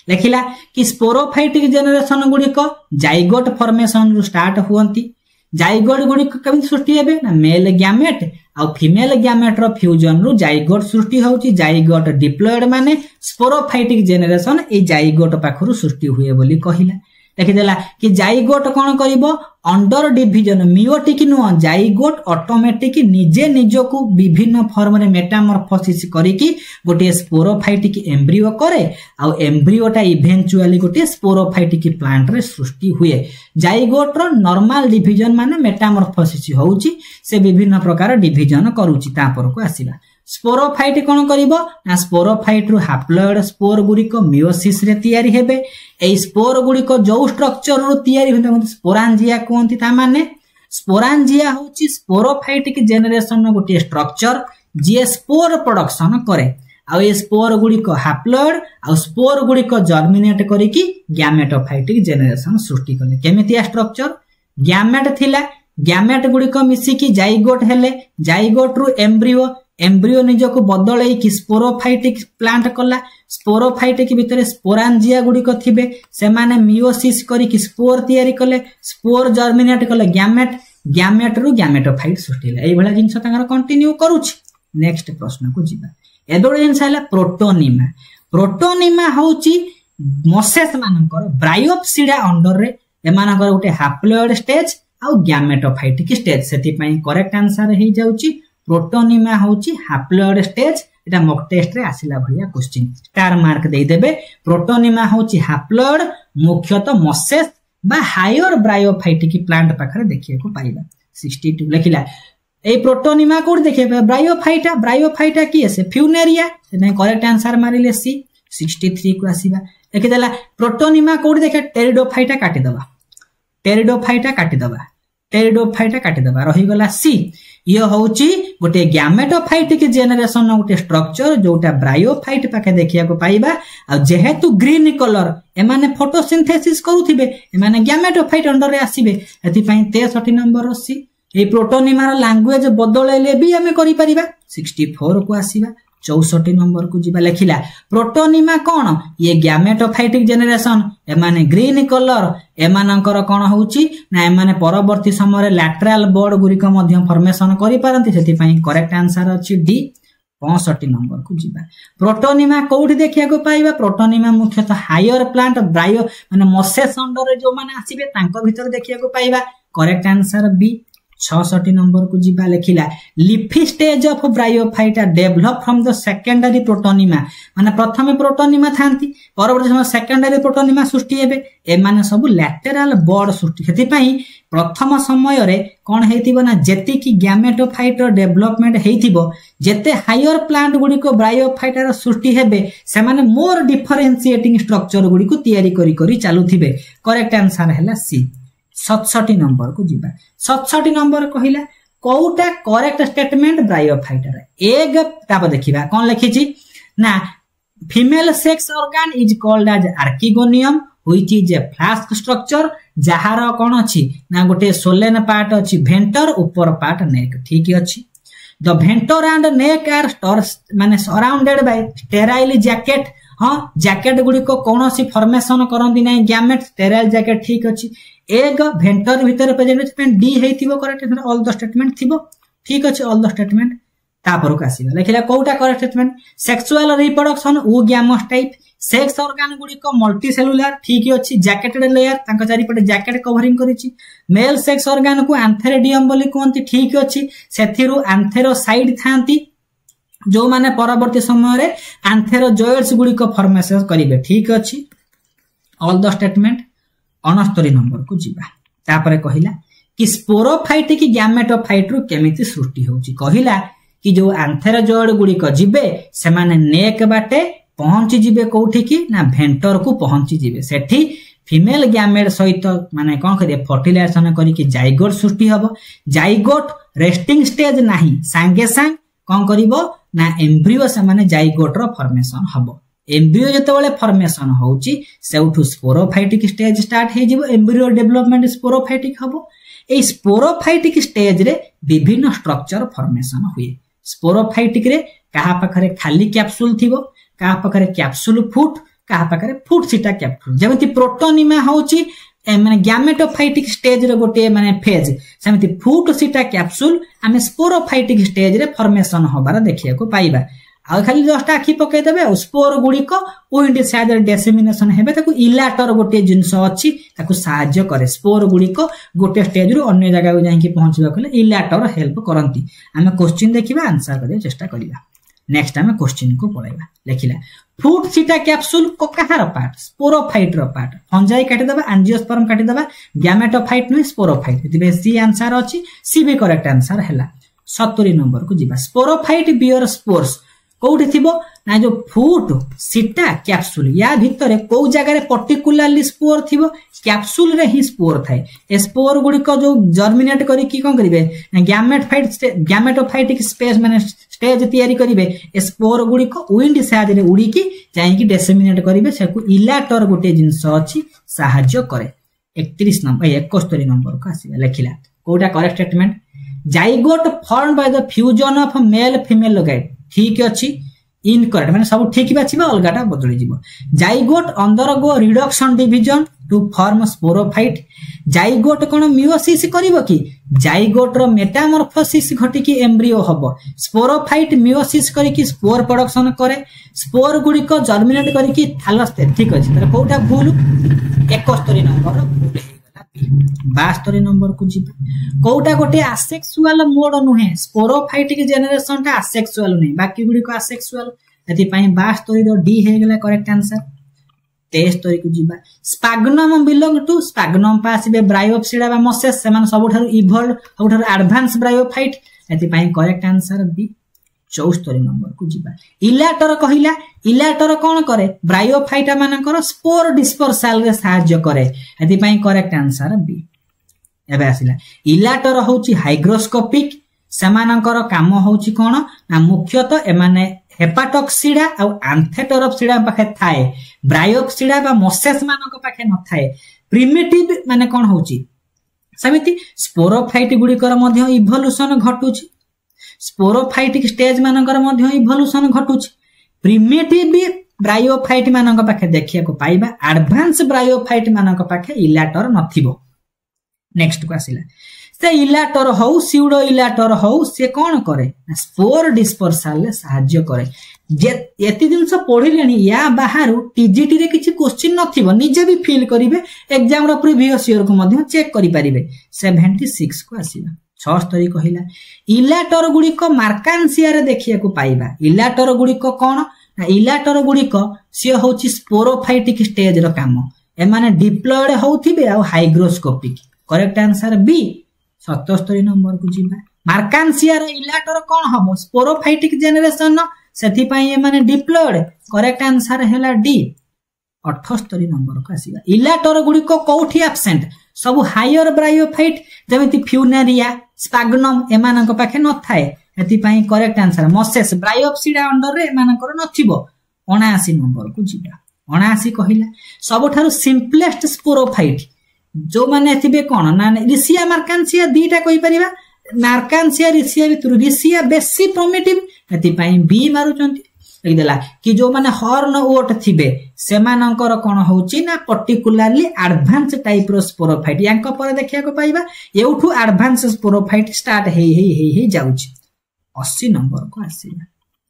लेखिला कि स्पोरोफाइटिक जेनरेशन गुडी को जाइगोट फॉर्मेशन रु स्टार्ट हुअंती जाइगोट गुडी कभी सृष्टि हेबे ना मेल गैमेट आ फीमेल गैमेट रो फ्यूजन रु जाइगोट सृष्टि होउची जाइगोट डिप्लॉयड माने स्पोरोफाइटिक जेनरेशन ए जाइगोट पाखरु सृष्टि हुए बोली कहिला देखि देला कि जाइगोट कोन करिवो अंडर डिवीजन मियोटिक नु जाइगोट ऑटोमेटिक निजे निजो को विभिन्न फॉर्म रे मेटामॉर्फोसिस करिकि गोटे स्पोरोफाइटिक एम्ब्रियो करे आ एम्ब्रियोटा इवेंचुअली गोटे स्पोरोफाइटिक प्लांट रे सृष्टि हुए जाइगोट रो नॉर्मल डिवीजन माने मेटामॉर्फोसिस होउची से विभिन्न प्रकार डिवीजन करूची तापर को आसीला स्पोरोफाइट कोन करिवो ना स्पोरोफाइट रु हैप्लॉयड स्पोर गुडी को मियोसिस रे तयारी हेबे ए स्पोर गुडी को जो स्ट्रक्चर रु तयारी होते स्पोरांजिया कोंती ता माने स्पोरांजिया होची स्पोरोफाइटिक जेनरेशन नो गोटे स्ट्रक्चर जे स्पोर प्रोडक्शन करे आ ए स्पोर गुडी को हैप्लॉयड आ स्पोर गुडी को जर्मिनेट करी कि गैमेटोफाइटिक जेनरेशन सृष्टि करले केमितिया स्ट्रक्चर गैमेट थिला गैमेट गुडी को मिसी कि जाइगोट हेले जाइगोट रु एम्ब्रियो निजो को बदलै कि स्पोरोफाइटिक प्लांट कला स्पोरोफाइटिक भितरे स्पोरांजिया गुडी को थिबे से माने मियोसिस करी कि स्पोर तयारी कले स्पोर जर्मिनेट कले गैमेट रु गैमेटोफाइट सृष्टि एई भला जिंस तांगर कंटिन्यू करूछि नेक्स्ट प्रश्न को जिबा एदोड जिंस हैला प्रोटोनिमा होची मोसेस मानकर ब्रायोप्सिडा अंडर रे एमानकर उटे हैप्लॉयड स्टेज आ गैमेटोफाइटिक स्टेज सेति पई करेक्ट आंसर हे जाउची प्रोटोनिमा होची हैप्लॉयड स्टेज एटा मॉक टेस्ट रे आसिला भलिया क्वेश्चन स्टार मार्क दे देबे प्रोटोनिमा होची हैप्लॉयड मुख्यतः मोसेस बा हायर ब्रायोफाइटिक प्लांट पाखरे देखिए को पाइबा 62 लिखिला ए प्रोटोनिमा कोड देखिए ब्रायोफाइटा की से फ्यूनेरिया से करेक्ट आंसर मारिले सी 63 को आसीबा देखि देला प्रोटोनिमा कोड देखे टेरिडोफाइटा काटी दबा रही गला सी ये होची गोटे गैमेटोफाइटिक जेनरेशन गोटे स्ट्रक्चर जोटा ब्रायोफाइट पाखे देखिया को पाइबा आ जेहेतु ग्रीन कलर एमाने फोटोसिंथेसिस करूथिबे एमाने गैमेटोफाइट अंडर रे आसीबे एथि पई 63 नंबर सी ए प्रोटोनिमा रो लैंग्वेज बदलैले भी हमें करि परिबा 64 को आसीबा 64 नंबर को जिबा लेखिला प्रोटोनिमा कोन ये गैमेटोफाइटिक जेनरेशन एमाने ग्रीन कलर एमानकर कोन होउची ना एमाने परवर्ती समय लैटरल बोर्ड गुरी को मध्य फॉर्मेशन करि पारंती सेति पई करेक्ट आंसर अछि डी 65 नंबर को जिबा प्रोटोनिमा कोठी देखिया को पाइबा प्रोटोनिमा मुख्यतः हायर प्लांट ब्रायो माने मोसेस अंडर रे जो माने आसीबे तांको भीतर देखिया को पाइबा करेक्ट आंसर बी 66 नंबर को जीवा लेखिला leafy stage of bryophyta develop from the secondary protonema माने प्रथमे प्रोटोनिमा थांती परवर्ती समय सेकेंडरी प्रोटोनिमा सृष्टि हेबे ए माने सब लैटेरल बॉड सृष्टि हेति पई प्रथम समय रे कोन हेतिबो ना जेति की गैमेटोफाइट रो डेवलपमेंट हेतिबो जेते हायर प्लांट गुडी को ब्रायोफाइटा रो सृष्टि हेबे से माने मोर डिफरेंशिएटिंग स्ट्रक्चर गुडी को तयारी करी करी चालुथिबे करेक्ट आंसर हैला सी 67 नंबर को जीवा 67 नंबर कहिला कोउटा करेक्ट स्टेटमेंट ब्रायोफाइटा एग ताप देखिबा कोन लिखिछि ना female sex organ is called as archegonium which is a flask structure जहार कोन अछि ना गोटे सोलेन पार्ट अछि भेंटर ऊपर पार्ट नेक ठीक अछि द भेंटर एंड नेक आर माने सराउंडेड बाय स्टेराइल जैकेट हां जैकेट गुडी को कोनोसी फॉर्मेशन करंदी नै गैमेट स्टेराइल जैकेट ठीक अछि एग भेंटर भीतर रिप्रेजेंटेशन डी हेतिबो करेक्ट ऑल द स्टेटमेंट थिबो ठीक अछि ऑल द स्टेटमेंट तापर को आसीबा लेखिला कोउटा correct statement sexual reproduction oogamous type sex organ गुडी को मल्टी सेलुलर ठीक अछि जैकेटेड लेयर तांका चारि पटे जैकेट कवरिंग करिछि मेल सेक्स ऑर्गन को एंथेरिडियम बोली कोंती ठीक अछि सेथिरु एंथेरोसाइड थांती जो माने परवर्ती समय रे एंथेरोजॉइड्स गुडी को फॉर्मेशन करिवे ठीक अछि ऑल द स्टेटमेंट 69 नंबर को जीवा तापरे कहिला कि स्पोरोफाइट की गैमेटोफाइट रु केमिति सृष्टि होउची कहिला कि जो एंथेरोजॉइड गुडी को जिबे से माने नेक बाटे पहुंची जिबे कोठी की ना भेंटर को पहुंची जिबे सेठी फीमेल गैमेट सहित माने कोन करिए फर्टिलाइजेशन करी कि जाइगोट सृष्टि हबो जाइगोट रेस्टिंग स्टेज नाही सांगे सांग कोन करिवो ना एम्ब्रियो से माने जाइगोट रो फॉर्मेशन हबो एम्ब्रियो जेतेबेले फॉर्मेशन होउची सेउठु स्पोरोफाइटिक स्टेज स्टार्ट हे जिवो एम्ब्रियो डेवलपमेंट स्पोरोफाइटिक हबो ए स्पोरोफाइटिक स्टेज रे विभिन्न स्ट्रक्चर फॉर्मेशन हुए स्पोरोफाइटिक रे कहा पखरे खाली कैप्सूल थिबो कहा पखरे कैप्सूल फुट कहा पखरे फुट सीटा कैप्सूल जेमति प्रोटोनिमा होउची माने गैमेटोफाइटिक स्टेज रे गोटे माने फेज सेमति फुट सीटा कैप्सूल आमे स्पोरोफाइटिक स्टेज रे फॉर्मेशन होबार देखिया को पाइबा आ खाली जस्ट आखि पकई देबे स्पोर गुडी को विंड साइड डिसेमिनेशन हेबे ताकू इलाटर गोटे जिंस अछि ताकू सहाय्य करे स्पोर गुडी को गोटे स्टेज रु अन्य जगह जाई कि पहुंचबा कले इलाटर हेल्प करंती आमे क्वेश्चन देखिबा आंसर करे चेष्टा करिबा नेक्स्ट आमे क्वेश्चन को पढाइबा लेखिला फुट सीटा कैप्सूल को कहार पार्ट स्पोरोफाइट रो पार्ट फंजाई काटी देबा एंजियोस्पर्म काटी देबा गैमेटोफाइट नो स्पोरोफाइट इतिबे सी आंसर अछि सी भी करेक्ट आंसर हैला 70 नंबर को जीवा स्पोरोफाइट बियर स्पोर्स कोउठी थिबो ना जो फुट सीटा कैप्सूल या भितरे को जगह रे पर्टिकुलरली स्पोर थिबो कैप्सूल रे ही स्पोर थाए ए स्पोर गुडी को जो जर्मिनेट करी की कोन करिवे गैमेटोफाइटिक स्पेस माने स्टेज तयारी करिवे ए स्पोर गुडी को विंड साइड रे उडी की जाई की डिसेमिनेट करिवे सेकु इलाटर गोटे जिंस अछि सहाय्य करे 31 नंबर 71 नंबर को आसीबा लेखिला कोटा correct statement zygote formed by the fusion of male female लोगाइट ठीक अछि इनकरेक्ट माने सब ठीक बाछिबा अलगाटा बदली जिवो zygote undergo reduction division to form sporophyte zygote कोन मियोसिस करिवो की जाइगोट रो मेटामॉर्फोसिस घटी की एम्ब्रियो हबो स्पोरोफाइट मियोसिस करी की स्पोर प्रोडक्शन करे स्पोर गुडी को जर्मिनेट करी की थालस ठीक अछि तर कोटा भूल 71 नंबर भूल 72 नंबर को जीवा कोटा गोटे असेक्सुअल मोड नुहे स्पोरोफाइटिक जेनरेशन ता असेक्सुअल नै बाकी गुडी को असेक्सुअल एति पई 72 रो डी हे गेला करेक्ट आंसर 23 को जीवा स्पाग्नम बिलोंग टू स्पाग्नम पासिबे ब्रायोप्सिडा बा मोसेस समान सबठारु इवॉल्व सबठारु एडवांस ब्रायोफाइट एति पई करेक्ट आंसर बी 74 नंबर को जीवा इलाटर कहिला इलाटर कोन करे ब्रायोफाइटा मानकर स्पोर डिस्पर्सल रे सहाय्य करे एति पई करेक्ट आंसर बी एबे आसिला इलाटर होची हाइग्रोस्कोपिक समानकर काम होची कोन ना मुख्यतः एमाने हेपाटॉक्सिडा आ एंथेटोरॉप्सिडा पाखे थाए ब्रायोप्सिडा बा मोसेस मानक पाखे न थाए प्रिमिटिव माने कोन होची समिति स्पोरोफाइट गुडी कर मध्ये इवोल्यूशन घटुची स्पोरोफाइटिक स्टेज मानकर मध्ये इवोल्यूशन घटुची प्रिमिटिव ब्रायोफाइट मानक पाखे देखिया को पाइबा एडवांस ब्रायोफाइट मानक पाखे इलाटर नथिबो नेक्स्ट को आसिला से इलाटर हो सिउडो इलाटर हो से कोन करे स्पोर डिस्पर्सल ले सहाय्य करे जे एति दिन से पढिलेनी या बाहरु टीजीटी रे किछि क्वेश्चन नथिबो निजे भी फील करिवे एग्जाम रो प्रीवियस ईयर को मध्ये चेक करि परिबे 76 को आसीबा 76 कहला इलाटर गुड़िक मार्कानसिया देखिया पाइबा इलाटर गुड़िक कौन ना इलाटर गुड़िक सी हूँ स्पोरोफाइटिक स्टेज रो काम एमाने डिप्लॉयड होथिबे आ hygroscopic correct answer B 77 number को जीवा मार्कानसिया रो इलाटर कौन हबो स्पोरोफाइटिक जेनरेशन सेथि पई एमाने डिप्लॉयड करेक्ट आंसर हैला डी 78 नंबर को आसीबा इलाटर गुड़िक कोठी एब्सेंट सब हायर ब्रायोफाइट जेमिति फ्यूनेरिया स्पाग्नम एमानक पाखे न थाए एति पई correct answer masses Bryopsida under रे एमानकर नथिबो 79 नंबर को जीवा 79 कहिला सबठारु सिंपलेस्ट स्पोरोफाइट जो माने थिबे कोन ना रिसिया मार्कानसिया दीटा कहि परिबा मार्कानसिया रिसिया भितरु रिसिया बेसी प्रोमिटिव एति पई बी मारुचंती देला कि जो माने हॉर्न ओट थिबे सेमानकर कोन होउची ना पर्टिकुलरली एडवांस टाइप रो स्पोरोफाइट यांक पर देखिया को पाइबा एउठू एडवांस स्पोरोफाइट स्टार्ट हे जाउची 80 नंबर को आसीला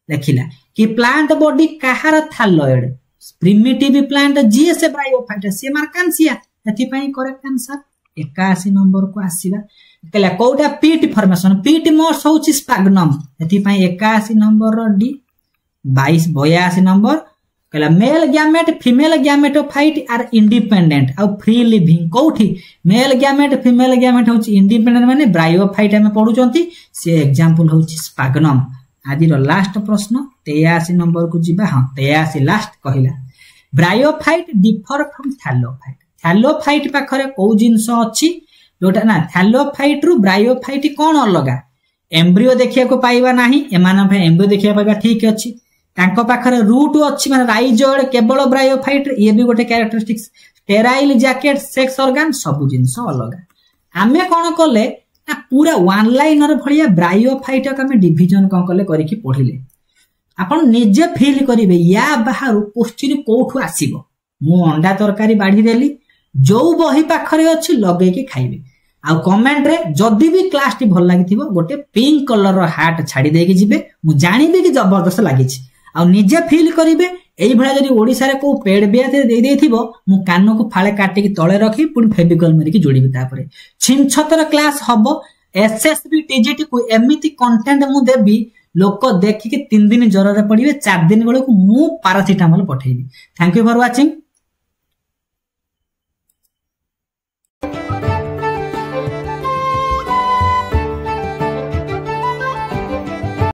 देखिला कि प्लांट बॉडी कहार थालॉइड प्रिमिटिव प्लांट जीएस ब्रायोफाइट से मार्कानसिया एथि पई करेक्ट आंसर 81 नंबर को आसीला कहला कोटा पीट फॉर्मेशन पीट मोस होउची स्पाग्नम एथि पई 81 नंबर रो डी 82 नंबर कहला male gamete female gametophyte are independent आ फ्री लिविंग कोठी मेल गैमेट फीमेल गैमेट होची इंडिपेंडेंट माने ब्रायोफाइट हम पढुचंती से एग्जांपल होची स्पाग्नम आदि रो लास्ट प्रश्न 83 नंबर को जीवा हां 83 लास्ट कहिला bryophyte differ from thallophyte thallophyte पाखरे को जिंस अछि जोटा ना थैलोफाइट रु ब्रायोफाइट कोन अलगा एम्ब्रियो देखिया को पाइबा नाही एमान भे एम्ब्रियो देखिया पाइबा ठीक अछि तांको पाखरे रूट अछि माने राइजोइड केवल ब्रायोफाइट ये भी गोटे characteristics sterile jacket sex organ सब जिंस अलगा आमे कोन कले ना पूरा वन लाइनर भलिया ब्रायोफाइट का में डिवीजन कोन कले करी कि पढिले आपण निजे फील करिवे या बाहर क्वेश्चन कोठु आसीबो मु अंडा तरकारी बाढी देली जो बही पाखरे अछि लगे के खाइबे आ कमेंट रे जदी भी क्लास टी भल लागिथिबो गोटे पिंक कलर रो हार्ट छाडी देके जिबे मु जानिबे कि जबरदस्त लागिछि आ निजे फील करिवे एई भला जदी ओडिसा रे को पेड बिया दे देथिबो मु कान को फाळे काटी की तळे रखी पुनी फेविकॉल मारी की जोडीबे तापरे छिनछतर क्लास हबो एसएसबी टीजीटी को एमिति कंटेंट मु देबी लोक देखि के 3 दिन जरा रे पडिबे 4 दिन बेले को मु पैरासिटामोल पठेबी थैंक यू फॉर वाचिंग